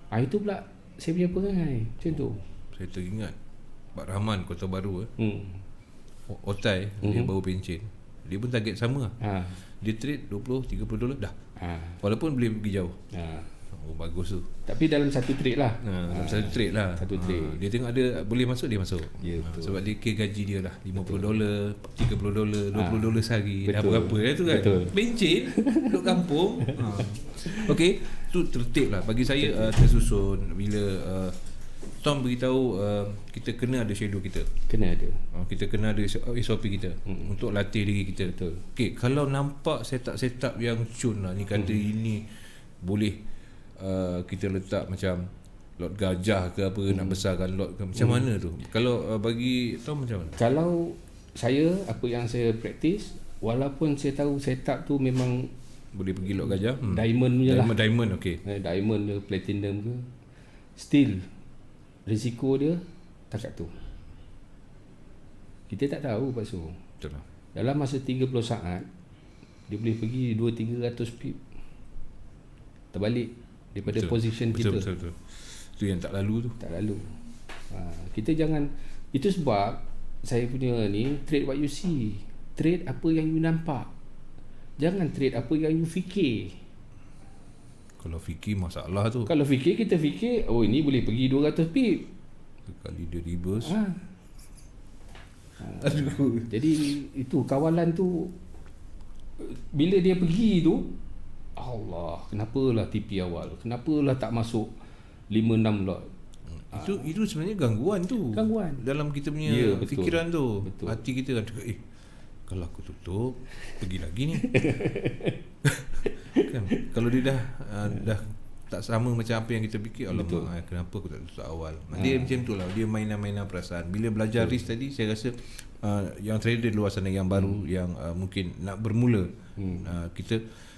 Itu pula saya punya perangai macam tu. Saya teringat Pak Rahman Kota Baru Otai dia baru pencen. Dia pun target sama. Dia trade $20-30 dah. Walaupun boleh pergi jauh. Bagus tu. Tapi dalam satu trade lah. Dalam satu trade lah. Satu trade. Dia tengok ada boleh masuk, dia masuk. Ya, sebab dia kira gaji dia lah $50, $30, $20 sehari. Dah berapa tu kan. Pencen duduk kampung. Okey, tu tertib lah. Bagi saya tersusun bila Tom beritahu kita kena ada schedule kita. Kena ada. Kita kena ada SOP kita untuk latih diri kita. Betul. Okey, kalau nampak setup yang cun lah ni kata ini boleh kita letak macam lot gajah ke apa nak besarkan lot ke macam mana tu. Kalau bagi Tom macam mana? Kalau saya apa yang saya praktis, walaupun saya tahu setup tu memang boleh pergi lot gajah, diamond je lah. Diamond okey. Diamond ke platinum ke, still risiko dia tak kat tu. Kita tak tahu Pak Su. Betul lah. Dalam masa 30 saat dia boleh pergi 200-300 pip terbalik daripada position kita. Betul. Itu yang tak lalu tu. Tak lalu. Kita jangan, itu sebab saya punya ni trade what you see. Trade apa yang you nampak. Jangan trade apa yang you fikir. Kalau fikir masalah tu. Kalau fikir, kita fikir ini boleh pergi 200 pip. Sekali dia reverse. Aduh. Jadi itu kawalan tu bila dia pergi tu, Allah, kenapalah TP awal? Kenapalah tak masuk 5-6 lot? Itu sebenarnya gangguan tu. Dalam kita punya fikiran tu. Betul. Hati kita kata, kalau aku tutup, pergi lagi ni. Kan? Kalau dia dah tak sama macam apa yang kita fikir, alamak, kenapa aku tak tutup awal? Dia macam tu lah. Dia mainan-mainan perasaan. Bila belajar risk tadi, saya rasa yang trader di luar sana yang baru, yang mungkin nak bermula,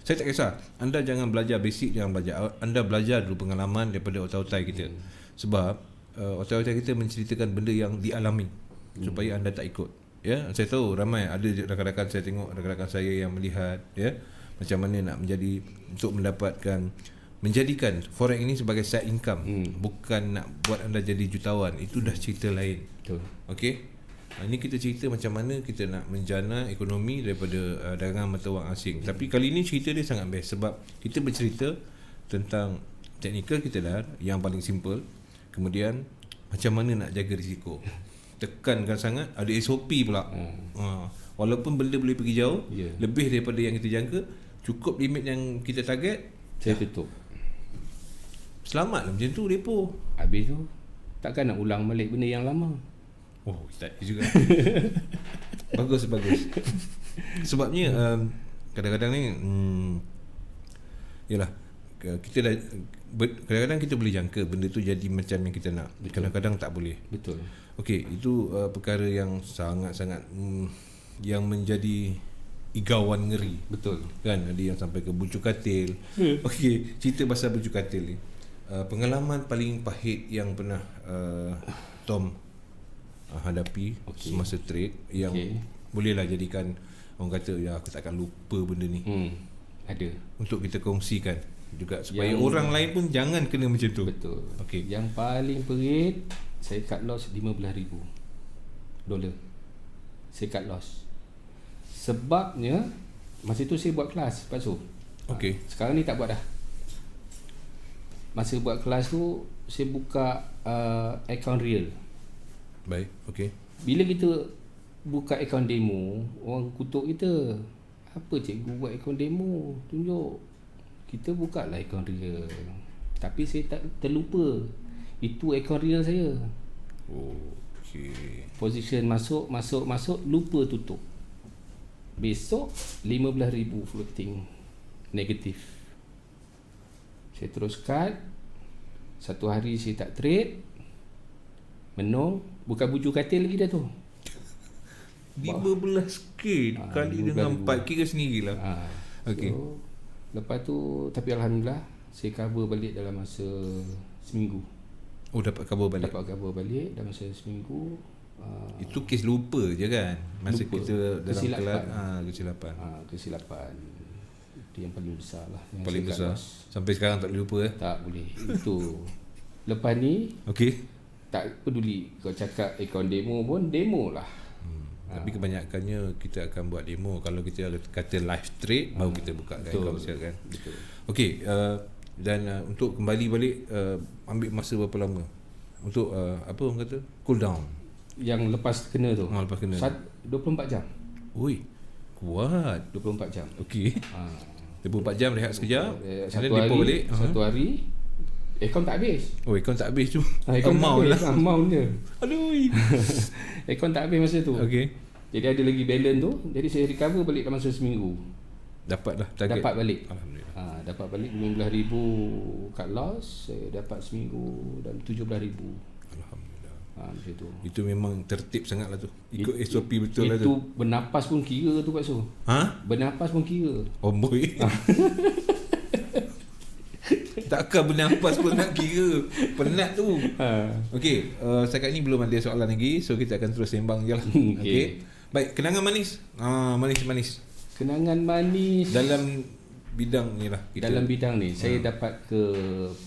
saya tak kisah. Anda jangan belajar basic, jangan belajar. Anda belajar dulu pengalaman daripada otai-otai kita. Sebab otai-otai kita menceritakan benda yang dialami supaya anda tak ikut. Ya, saya tahu ramai ada rakan-rakan saya tengok, rakan-rakan saya yang melihat macam mana nak menjadikan forex ini sebagai side income, bukan nak buat anda jadi jutawan. Itu dah cerita lain. Betul. Okey. Ini kita cerita macam mana kita nak menjana ekonomi daripada dagangan mata wang asing. Tapi kali ini cerita dia sangat best sebab kita bercerita tentang teknikal kita dah yang paling simple. Kemudian macam mana nak jaga risiko. Tekankan sangat ada SOP pula. Walaupun benda boleh pergi jauh, lebih daripada yang kita jangka, cukup limit yang kita target, saya tutup. Selamatlah macam tu depo. Habis tu takkan nak ulang balik benda yang lama. Tak juga. Bagus. Sebabnya kadang-kadang ni yalah, kita dah kadang-kadang kita boleh jangka benda tu jadi macam yang kita nak. Betul. Kadang-kadang tak boleh. Betul. Okey, itu perkara yang sangat-sangat yang menjadi igauan ngeri. Betul. Kan ada yang sampai ke bucu katil. Okey, cerita pasal bucu katil ni. Pengalaman paling pahit yang pernah Tom hadapi semasa trade yang bolehlah jadikan orang kata aku takkan lupa benda ni. Ada. Untuk kita kongsikan juga supaya orang lain pun jangan kena macam tu. Betul. Okey. Yang paling perit, saya cut loss $15,000. Saya cut loss. Sebabnya masa tu saya buat kelas Pak Su. Okey. Sekarang ni tak buat dah. masa buat kelas tu saya buka akaun real. Baik, okey. Bila kita buka akaun demo, orang kutuk kita. Apa cikgu buat akaun demo? Tunjuk. Kita buka lah akaun real. Tapi saya tak terlupa. Itu akaun real saya. Okey. Position masuk, lupa tutup. Besok 15,000 floating negatif. Saya terus cut. Satu hari saya tak trade. Menung. Bukan bujur katil lagi dah tu. 15k kali dengan 4 kira sendirilah. Okey. So, lepas tu tapi alhamdulillah saya cover balik dalam masa seminggu. Oh, dapat cover balik. Dapat cover balik dalam masa seminggu. Itu kes lupa je kan. Masa lupa. kita dalam Kesilapan. kelas kesilapan. Kesilapan. Itu yang paling besar lah. Yang Paling saya besar. loss. Sampai sekarang tak boleh lupa Tak boleh. Itu. Lepas ni Okey. tak peduli kau cakap akaun demo pun demo lah. Tapi kebanyakannya kita akan buat demo. Kalau kita kata live trade baru kita buka kan Betul. kalau silakan. Betul. Okey, dan untuk kembali balik ambil masa berapa lama? Untuk apa orang kata? Cool down. Yang lepas kena tu. Lepas kena. 24 jam. Ui, kuat. 24 jam. Okey. 24 jam rehat sekejap. Satu hari, balik. Satu hari akaun tak habis. Oh, akaun tak habis tu. Akaun Amount tak lah. habis. Amount je. Aduh. Akaun tak habis masa tu. Okey. Jadi ada lagi balance tu. Jadi saya recover balik dalam masa seminggu. Dapat dah target. Dapat balik. Alhamdulillah. Dapat balik 15,000 cut loss. Saya dapat seminggu dan 17,000. Alhamdulillah. Macam tu. Itu memang tertib sangatlah tu. Ikut SOP betul lah tu. Itu bernapas pun kira tu Pak Su. Ha? Bernapas pun kira. Oh boy. Takkan bernafas pun nak kira. Penat tu. Okey, setakat ni belum ada soalan lagi. So kita akan terus sembang je lah. Okey. Baik, kenangan manis. Manis-manis. Kenangan manis. Dalam bidang ni lah kita. Dalam bidang ni saya dapat ke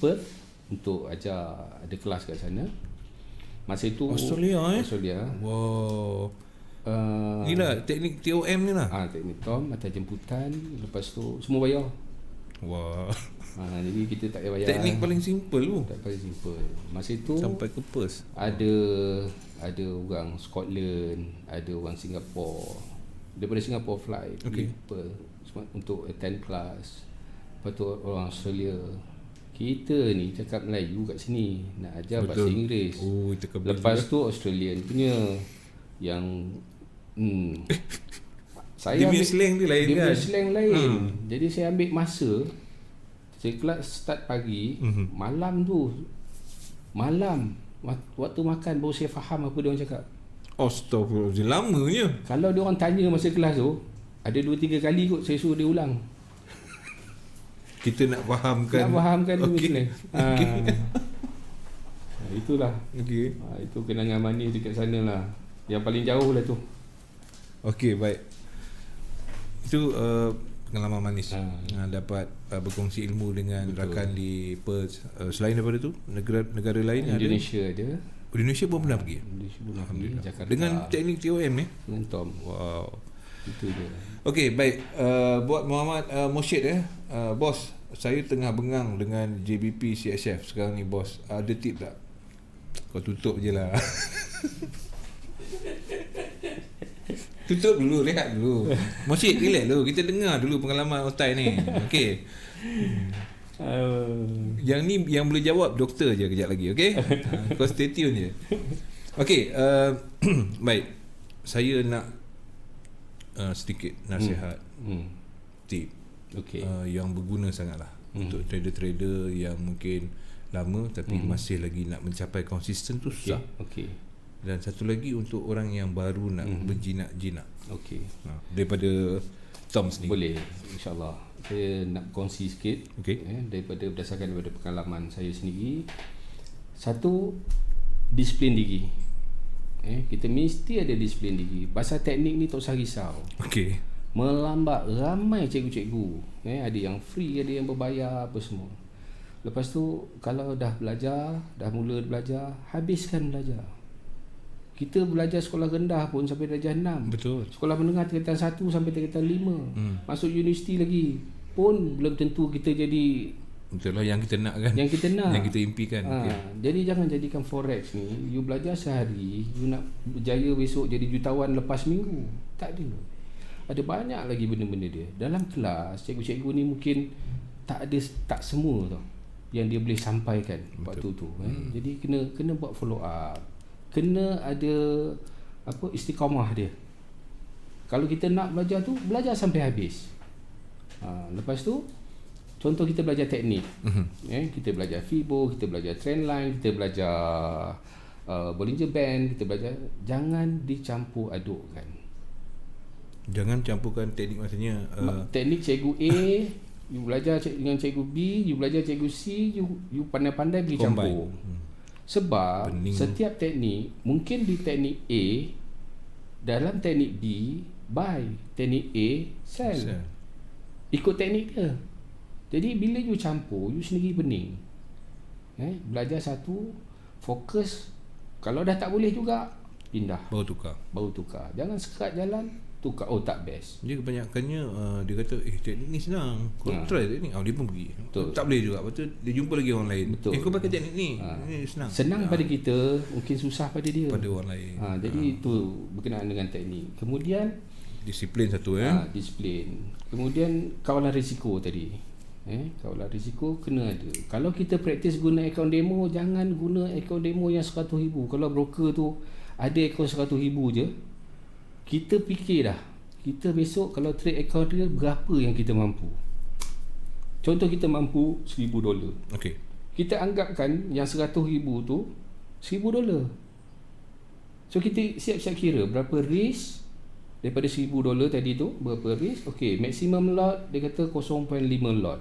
Perth untuk ajar, ada kelas kat sana. Masa itu Australia. Australia. Wow. Ni lah teknik TOM ni lah. Teknik TOM, atas jemputan. Lepas tu semua bayar. Wah. Jadi kita tak payah bayar. Teknik paling simple tu. Tak paling simple. Masa itu Sampai ke Perth. ada orang Scotland, ada orang Singapore. Daripada Singapore flight Okay. untuk attend class. Lepas tu orang Australia. Kita ni cakap Melayu kat sini, nak ajar bahasa Inggeris. Oh, itu kebal. Lepas tu Australian punya yang saya dia punya ambil slang dia lain dia kan. punya slang lain. Jadi saya ambil masa. Saya kelas start pagi, malam waktu makan baru saya faham apa dia orang cakap. Astaghfirullahaladzim, lamanya. Kalau dia orang tanya masa kelas tu, ada 2-3 kali kot saya suruh dia ulang. Kita nak fahamkan. Nak fahamkan dia Okey. slang. Itulah. Okey. Itu kenangan manis dekat sana lah. Yang paling jauh lah tu. Okey, baik. Itu pengalaman manis. Dapat berkongsi ilmu dengan rakan di Perth. Selain daripada tu, negara lain Indonesia ada? ada. Indonesia pun pernah pergi? Indonesia pun pergi. Alhamdulillah. Jakarta. Dengan teknik TOM ni? Dengan Tom. Wow. Itu je. Okey, baik. Buat Muhammad Mursyid bos, saya tengah bengang dengan JBP CSF sekarang ni bos. Ada tip tak? Kau tutup je lah. Tutup dulu, rehat dulu. Mursyid, relax dulu. Kita dengar dulu pengalaman otai ni. Okey. Yang ni yang boleh jawab doktor je kejap lagi, okey? Kau stay tune je. Okey, baik. Saya nak sedikit nasihat, tip yang berguna sangatlah untuk trader-trader yang mungkin lama tapi masih lagi nak mencapai konsisten tu susah. Dan satu lagi untuk orang yang baru nak berjinak-jinak. Daripada Tom sendiri. Boleh, insyaAllah. Saya nak kongsi sikit. Berdasarkan daripada pengalaman saya sendiri. Satu, disiplin diri. Kita mesti ada disiplin diri. Pasal teknik ni tak usah risau. Melambat ramai cikgu-cikgu. Ada yang free, ada yang berbayar, apa semua. Lepas tu kalau dah belajar, dah mula belajar, habiskan belajar. Kita belajar sekolah rendah pun sampai darjah 6. Betul. Sekolah menengah tingkatan 1 sampai tingkatan 5. Masuk universiti lagi pun belum tentu kita jadi Betul lah, yang kita nak kan. Yang kita nak. Yang kita impikan. Jadi jangan jadikan forex ni you belajar sehari, you nak berjaya besok jadi jutawan lepas minggu. Tak ada. Ada banyak lagi benda-benda dia. Dalam kelas cikgu-cikgu ni mungkin tak semua tau yang dia boleh sampaikan waktu tu. Jadi kena buat follow up. Kena ada istiqamah dia. Kalau kita nak belajar tu, belajar sampai habis. Lepas tu contoh kita belajar teknik. Kita belajar FIBO, kita belajar trendline, kita belajar Bollinger Band, kita belajar. Jangan dicampur adukkan. Jangan campurkan teknik, maksudnya teknik cikgu A, you belajar dengan cikgu B, you belajar cikgu C, you pandai-pandai pergi campur. Sebab setiap teknik, mungkin di teknik A, dalam teknik B buy, teknik A sell. Ikut teknik dia. Jadi bila you campur, you sendiri pening. Belajar satu, fokus. Kalau dah tak boleh juga, pindah. Baru tukar. Jangan sekat jalan, tukar. Oh, tak best. Ya, Dia kebanyakannya dia kata teknik ni senang, kau try teknik. Dia pun pergi. Betul. Tak boleh juga. Lepas tu dia jumpa lagi orang lain. Betul. Kau pakai teknik ni. Ni senang. Pada kita, mungkin susah pada dia. Pada orang lain. Jadi itu berkenaan dengan teknik. Kemudian disiplin satu disiplin. Kemudian kawalan risiko tadi. Kawalan risiko kena ada. Kalau kita praktis guna akaun demo, jangan guna akaun demo yang 100,000. Kalau broker tu ada akaun 100,000 je, kita fikir dah, kita besok kalau trade akaun dia berapa yang kita mampu. Contoh kita mampu $1,000. Okey. Kita anggapkan yang 100,000 tu $1,000. So kita siap-siap kira berapa risk daripada $1,000 tadi tu, berapa risk. Okey, maximum lot dia kata 0.5 lot.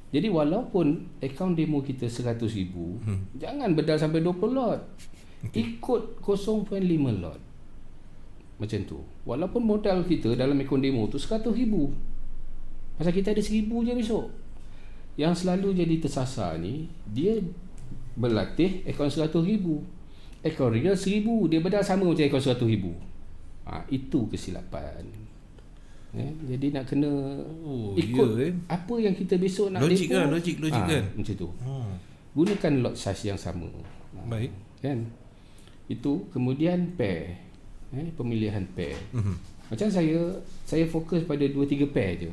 Jadi walaupun akaun demo kita 100,000, jangan bedal sampai 20 lot. Ikut 0.5 lot. Macam tu. Walaupun modal kita dalam akaun demo tu 100,000. Pasal kita ada 1,000 je besok. Yang selalu jadi tersasar ni, dia berlatih akaun 100,000. Akaun real 1,000, dia bedal sama macam akaun 100,000. Itu kesilapan. Jadi nak kena ikut apa yang kita besok nak logik depo. Logik kan. Macam tu. Gunakan lot size yang sama. Baik. Kan? Itu kemudian pair. Pemilihan pair. Macam saya fokus pada 2-3 pair je.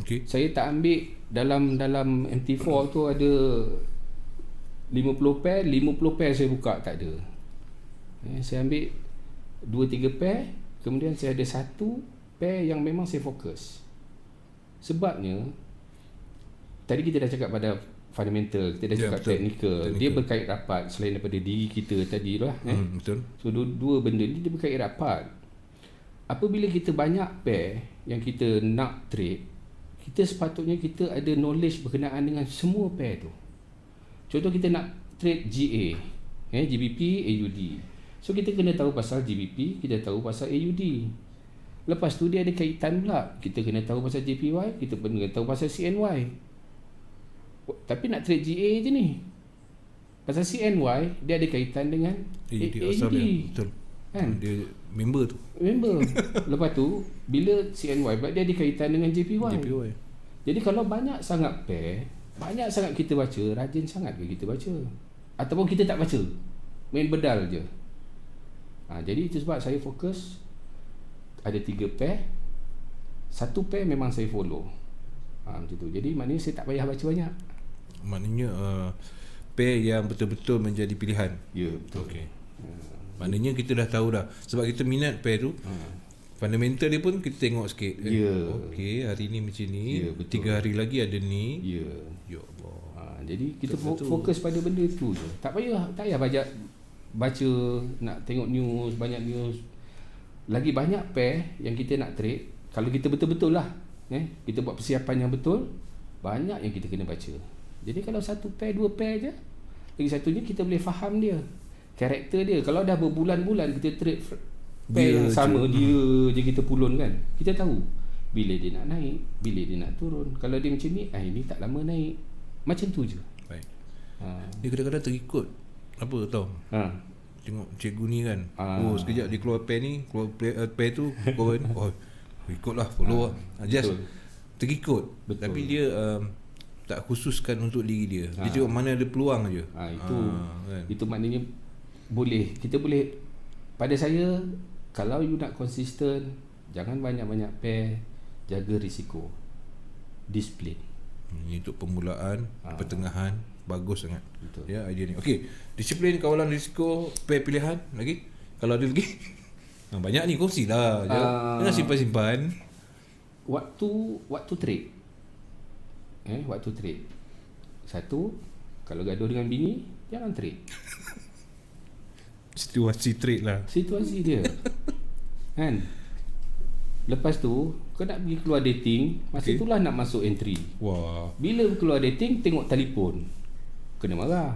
Okay. Saya tak ambil dalam MT4 tu ada 50 pair, 50 pair saya buka, tak ada. Saya ambil 2-3 pair, kemudian saya ada satu pair yang memang saya fokus. Sebabnya tadi kita dah cakap pada fundamental, kita dah cakap technical. Dia berkait rapat selain daripada diri kita tadi lah. Betul. So dua benda ni dia berkait rapat. Apabila kita banyak pair yang kita nak trade, kita sepatutnya kita ada knowledge berkenaan dengan semua pair tu. Contoh kita nak trade GA, GBP, AUD. So kita kena tahu pasal GBP, kita tahu pasal AUD. Lepas tu dia ada kaitan pula. Kita kena tahu pasal JPY, kita kena tahu pasal CNY. Tapi nak trade GA je ni. Pasal CNY dia ada kaitan dengan AUD. Betul. Kan? Dia member tu. Lepas tu bila CNY pula dia ada kaitan dengan JPY. Jadi kalau banyak sangat pair, banyak sangat kita baca, rajin sangat ke kita baca? Ataupun kita tak baca, main bedal je. Jadi itu sebab saya fokus ada 3 pair. Satu pair memang saya follow. Macam tu. Jadi maknanya saya tak payah baca banyak. Maknanya pair yang betul-betul menjadi pilihan. Ya, betul. Okay. Maknanya kita dah tahu dah. Sebab kita minat pair tu, fundamental dia pun kita tengok sikit. Okey, hari ni macam ni, 3 hari lagi ada ni. Ya Allah. Jadi kita fokus pada benda tu je. Tak payah baca, nak tengok news, banyak news. Lagi banyak pair yang kita nak trade, kalau kita betul-betul lah, kita buat persiapan yang betul, banyak yang kita kena baca. Jadi kalau satu pair, 2 pair je, lagi satunya kita boleh faham dia, karakter dia. Kalau dah berbulan-bulan kita trade pair yang sama, dia je kita pulun kan, kita tahu bila dia nak naik, bila dia nak turun. Kalau dia macam ni, ini tak lama naik. Macam tu je. Baik. Dia kadang-kadang terikut apa tau. Tengok cikgu ni kan. Sekejap dia keluar pair ni, keluar pair tu, kau kan. Ikutlah, follow lah. Just terikut. Betul. Tapi dia tak khususkan untuk diri dia. Dia tengok mana ada peluang aja. Kan. Itu maknanya kita boleh, pada saya, kalau you nak konsisten, jangan banyak-banyak pair, jaga risiko, disiplin. Ini untuk permulaan, pertengahan, bagus sangat. Betul. Ya, idea ni. Okey, disiplin, kawalan risiko, pair pilihan lagi. Kalau ada lagi. Banyak ni, kongsilah. Jangan simpan-simpan. Waktu trade. Waktu trade. Satu, kalau gaduh dengan bini, jangan trade. Situasi trade lah. Situasi dia. Kan? Lepas tu, kau nak pergi keluar dating, masa itulah nak masuk entry. Wah. Bila keluar dating, tengok telefon, kena marah.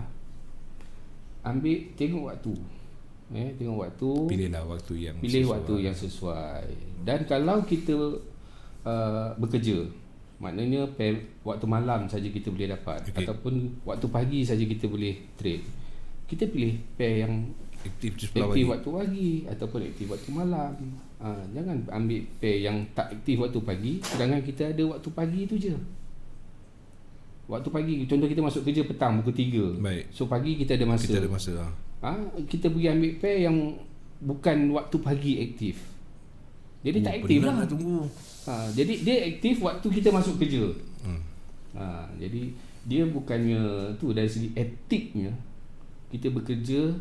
Tengok waktu. Tengok waktu. Pilihlah waktu yang waktu yang sesuai. Dan kalau kita bekerja, maknanya waktu malam saja kita boleh dapat, ataupun waktu pagi saja kita boleh trade. Kita pilih pair yang aktif waktu pagi ataupun aktif waktu malam. Jangan ambil pair yang tak aktif waktu pagi, sedangkan kita ada waktu pagi tu je. Waktu pagi, contoh kita masuk kerja petang pukul 3. Baik. So pagi kita ada masa. Kita pergi ambil pair yang bukan waktu pagi aktif. Jadi tak aktif lah. Tunggu. Jadi dia aktif waktu kita masuk kerja. Jadi dia bukannya tu, dari segi etiknya, kita bekerja,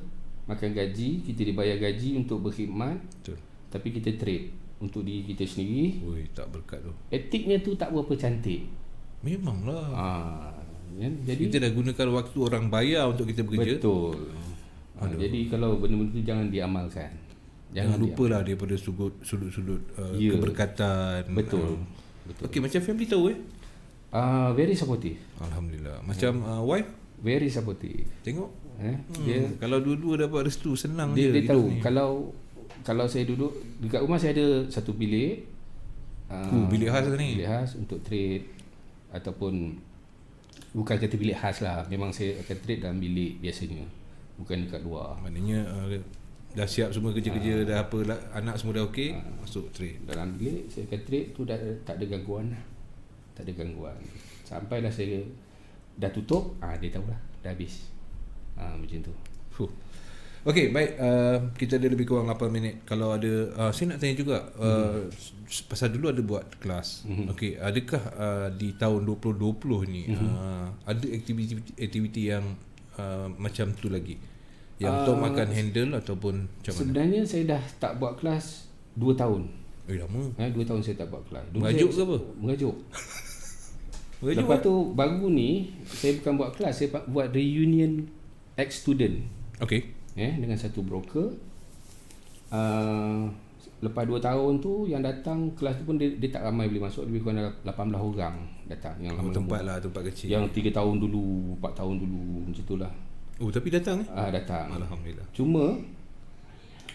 makan gaji, kita dibayar gaji untuk berkhidmat. Betul. Tapi kita trade untuk diri kita sendiri. Oi, tak berkat tu. Etiknya tu tak berapa cantik. Memanglah. Jadi kita dah gunakan waktu orang bayar untuk kita bekerja. Betul. Jadi kalau benda-benda tu jangan diamalkan. Jangan lupalah daripada sudut-sudut keberkatan. Betul. Okey, macam family tahu very supportive. Alhamdulillah. Macam wife very supportive. Tengok. Dia kalau dua-dua dapat restu, senang dia tahu ni. Kalau saya duduk dekat rumah, saya ada satu bilik. Bilik khas ni. Bilik khas untuk trade, ataupun bukan kata bilik khas lah, memang saya akan trade dalam bilik biasanya, bukan dekat luar. Maknanya dah siap semua kerja-kerja, dah apa, anak semua dah okey, masuk trade. Dalam bilik saya akan trade tu, tak ada gangguan lah. Tak ada gangguan. Sampailah saya dah tutup, dia tahulah dah habis. Macam tu. Okey, baik. Kita ada lebih kurang 8 minit. Kalau ada, saya nak tanya juga, pasal dulu ada buat kelas. Okey, adakah di tahun 2020 ni ada aktiviti yang macam tu lagi, yang Tom akan handle ataupun macam mana? Sebenarnya saya dah tak buat kelas 2 tahun. Lama. 2 tahun saya tak buat kelas. Mengajuk ke apa? Mengajuk. Lepas tu baru ni saya bukan buat kelas, saya buat reunion ex-student. Okey. Dengan satu broker. Lepas 2 tahun tu, yang datang kelas tu pun dia tak ramai boleh masuk, lebih kurang 18 orang datang. Yang tempat kecil. Yang 3 tahun dulu, 4 tahun dulu, macam itulah. Tapi datang datang. Alhamdulillah. Cuma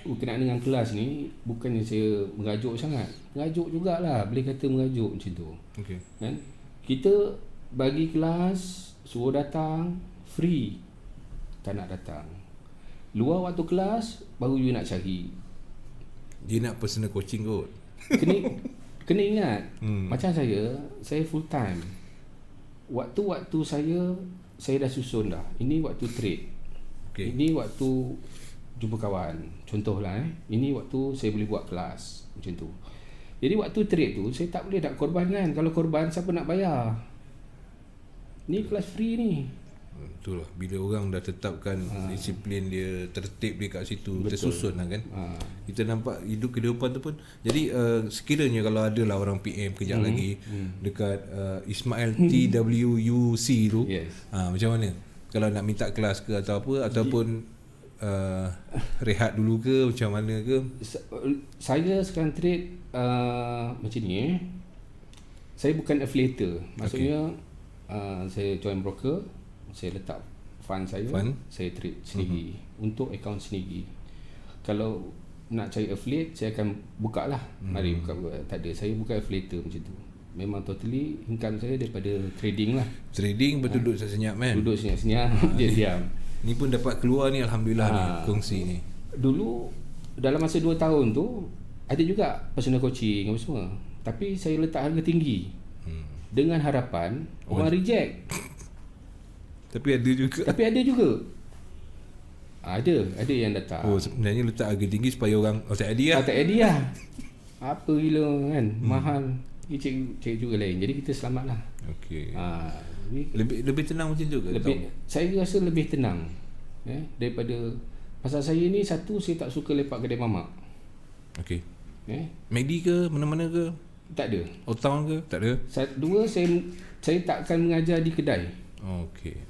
berkenaan dengan kelas ni, bukannya saya mengajuk sangat. Mengajuk jugalah, boleh kata mengajuk macam tu. Okey. Kan? Kita bagi kelas, suruh datang, free. Tak nak datang. Luar waktu kelas, baru you nak cari. Dia nak personal coaching kot. Kena ingat, macam saya full time. Waktu-waktu saya dah susun dah. Ini waktu trade. Ini waktu jumpa kawan. Contohlah ini waktu saya boleh buat kelas. Macam tu. Jadi waktu trade tu, saya tak boleh nak korbankan. Kalau korban, siapa nak bayar? Ni kelas free ni. Itulah, bila orang dah tetapkan disiplin dia, tertib dia kat situ, tersusun lah kan. Kita nampak hidup kehidupan tu pun. Jadi sekiranya kalau ada lah orang PM kejap lagi dekat Ismail TWUC tu, macam mana? Kalau nak minta kelas ke atau apa, ataupun rehat dulu ke, macam mana ke? Saya sekarang trade macam ni. Saya bukan affiliator. Maksudnya saya join broker, saya letak fund saya trade sendiri untuk akaun sendiri. Kalau nak cari affiliate, saya akan buka lah. Mari buka. Tak ada, saya bukan affiliator macam tu. Memang totally income saya daripada trading lah. Trading betul duduk senyap kan? Duduk senyap-senyap, dia diam. Ni pun dapat keluar ni, Alhamdulillah ni, kongsi ni. Dulu dalam masa 2 tahun tu ada juga personal coaching apa semua. Tapi saya letak harga tinggi. dengan harapan orang reject. Tapi ada juga. Tapi ada juga. Ada yang datang. Oh, sebenarnya letak harga tinggi supaya orang tak hadiah. Tak hadiah. Apa gila kan, mahal. Cek juga lain. Jadi kita selamatlah. Okey. Lebih tenang macam tu ke? saya rasa lebih tenang. Daripada pasal saya ni, satu, saya tak suka lepak kedai mamak. Okey. McD ke mana-mana ke? Tak ada. Old-town ke? Tak ada. Dua, saya tak akan mengajar di kedai. Okey.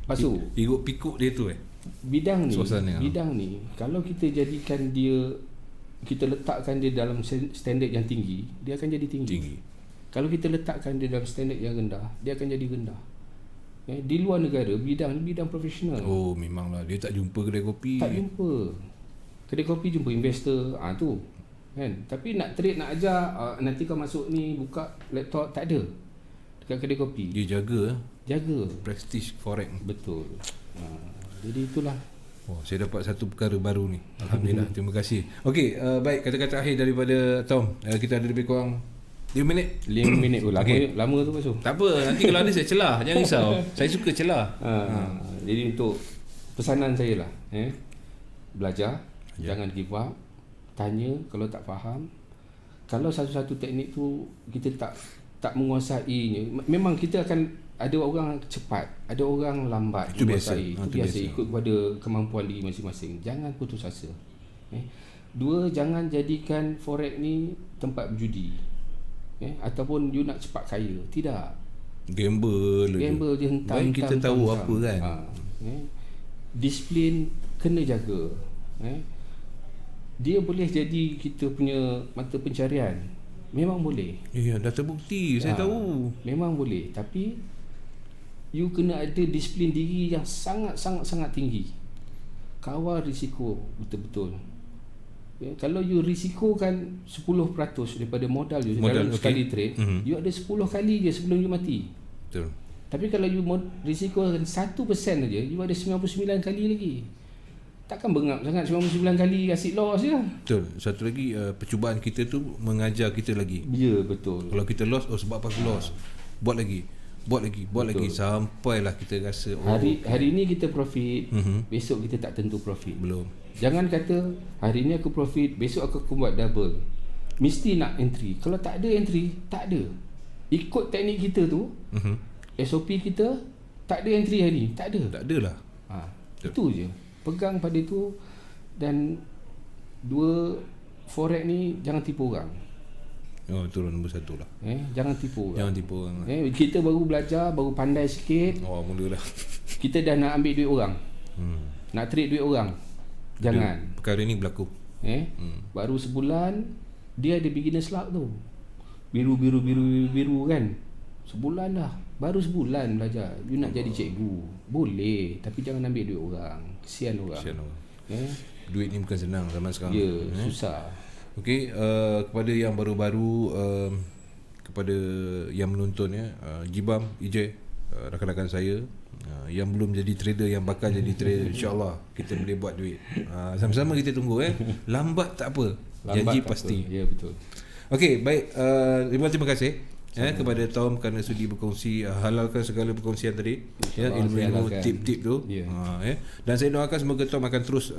Lepas tu ikut pikuk dia tu bidang suasana. ni kalau kita jadikan dia, kita letakkan dia dalam standard yang tinggi, dia akan jadi tinggi. Kalau kita letakkan dia dalam standard yang rendah, dia akan jadi rendah. Di luar negara bidang profesional. Oh, memanglah dia tak jumpa kedai kopi. Tak jumpa. Kedai kopi jumpa investor, tu. Kan? Tapi nak trade, nak ajar, nanti kau masuk ni buka laptop, tak ada. Dekat kedai kopi. Dia jaga prestige forex. Betul. Jadi itulah. Oh, saya dapat satu perkara baru ni. Alhamdulillah. Terima kasih. Okey, baik, kata-kata akhir daripada Tom. Kita ada lebih kurang 5 minit. 5 minit. Lama tu Pak Su. Tak apa, nanti kalau ada saya celah. Jangan risau. Saya suka celah. Jadi untuk pesanan saya lah, belajar, jangan give up, tanya kalau tak faham. Kalau satu-satu teknik tu kita tak menguasainya, memang kita akan ada orang cepat, ada orang lambat. Itu biasa. Itu biasa. Ikut kepada kemampuan diri masing-masing. Jangan putus asa. Dua, jangan jadikan forex ni tempat berjudi. Ataupun you nak cepat kaya. Tidak. Gamble je, hentam. Baik kita tahu apa kan. Disiplin kena jaga. Dia boleh jadi kita punya mata pencarian. Memang boleh. Ya, dah terbukti. Saya tahu. Memang boleh. Tapi you kena ada disiplin diri yang sangat tinggi. Kawal risiko betul-betul. Kalau you risikokan 10% daripada modal you dalam sekali trade, you ada 10 kali je sebelum you mati. Betul. Tapi kalau you risikokan 1% saja, you ada 99 kali lagi. Takkan bengap sangat 99 kali asyik loss je. Betul. Satu lagi, percubaan kita tu mengajar kita lagi. Ya, betul. Kalau kita loss, sebab apa aku loss? Buat lagi sampailah kita rasa hari ni kita profit, besok kita tak tentu profit. Belum. Jangan kata hari ni aku profit, besok aku buat double. Mesti nak entry. Kalau tak ada entry, tak ada. Ikut teknik kita tu, SOP kita, tak ada entry hari ni, tak ada. Tak adalah. Itu je. Pegang pada tu. Dan dua, forex ni jangan tipu orang. Itu nombor satu lah. Jangan tipu orang. Kita baru belajar, baru pandai sikit. Mulalah. Kita dah nak ambil duit orang. Nak trade duit orang. Jangan. Perkara ni berlaku. Baru sebulan dia ada beginner's luck tu. Biru kan. Sebulan dah. Baru sebulan belajar. You nak jadi cikgu, boleh, tapi jangan ambil duit orang. Kesian orang. Duit ni bukan senang zaman sekarang. Susah. Okey, kepada yang baru-baru, kepada yang menonton Jibam, EJ, rakan-rakan saya yang belum jadi trader, yang bakal jadi trader, insya-Allah kita boleh buat duit. Sama-sama kita tunggu lambat tak apa. Janji pasti. Ya, betul. Okey, baik, terima kasih kepada Tom kerana sudi berkongsi, halalkan segala perkongsian tadi, ilmu-ilmu, tip-tip tu. Dan saya doakan semoga Tom akan terus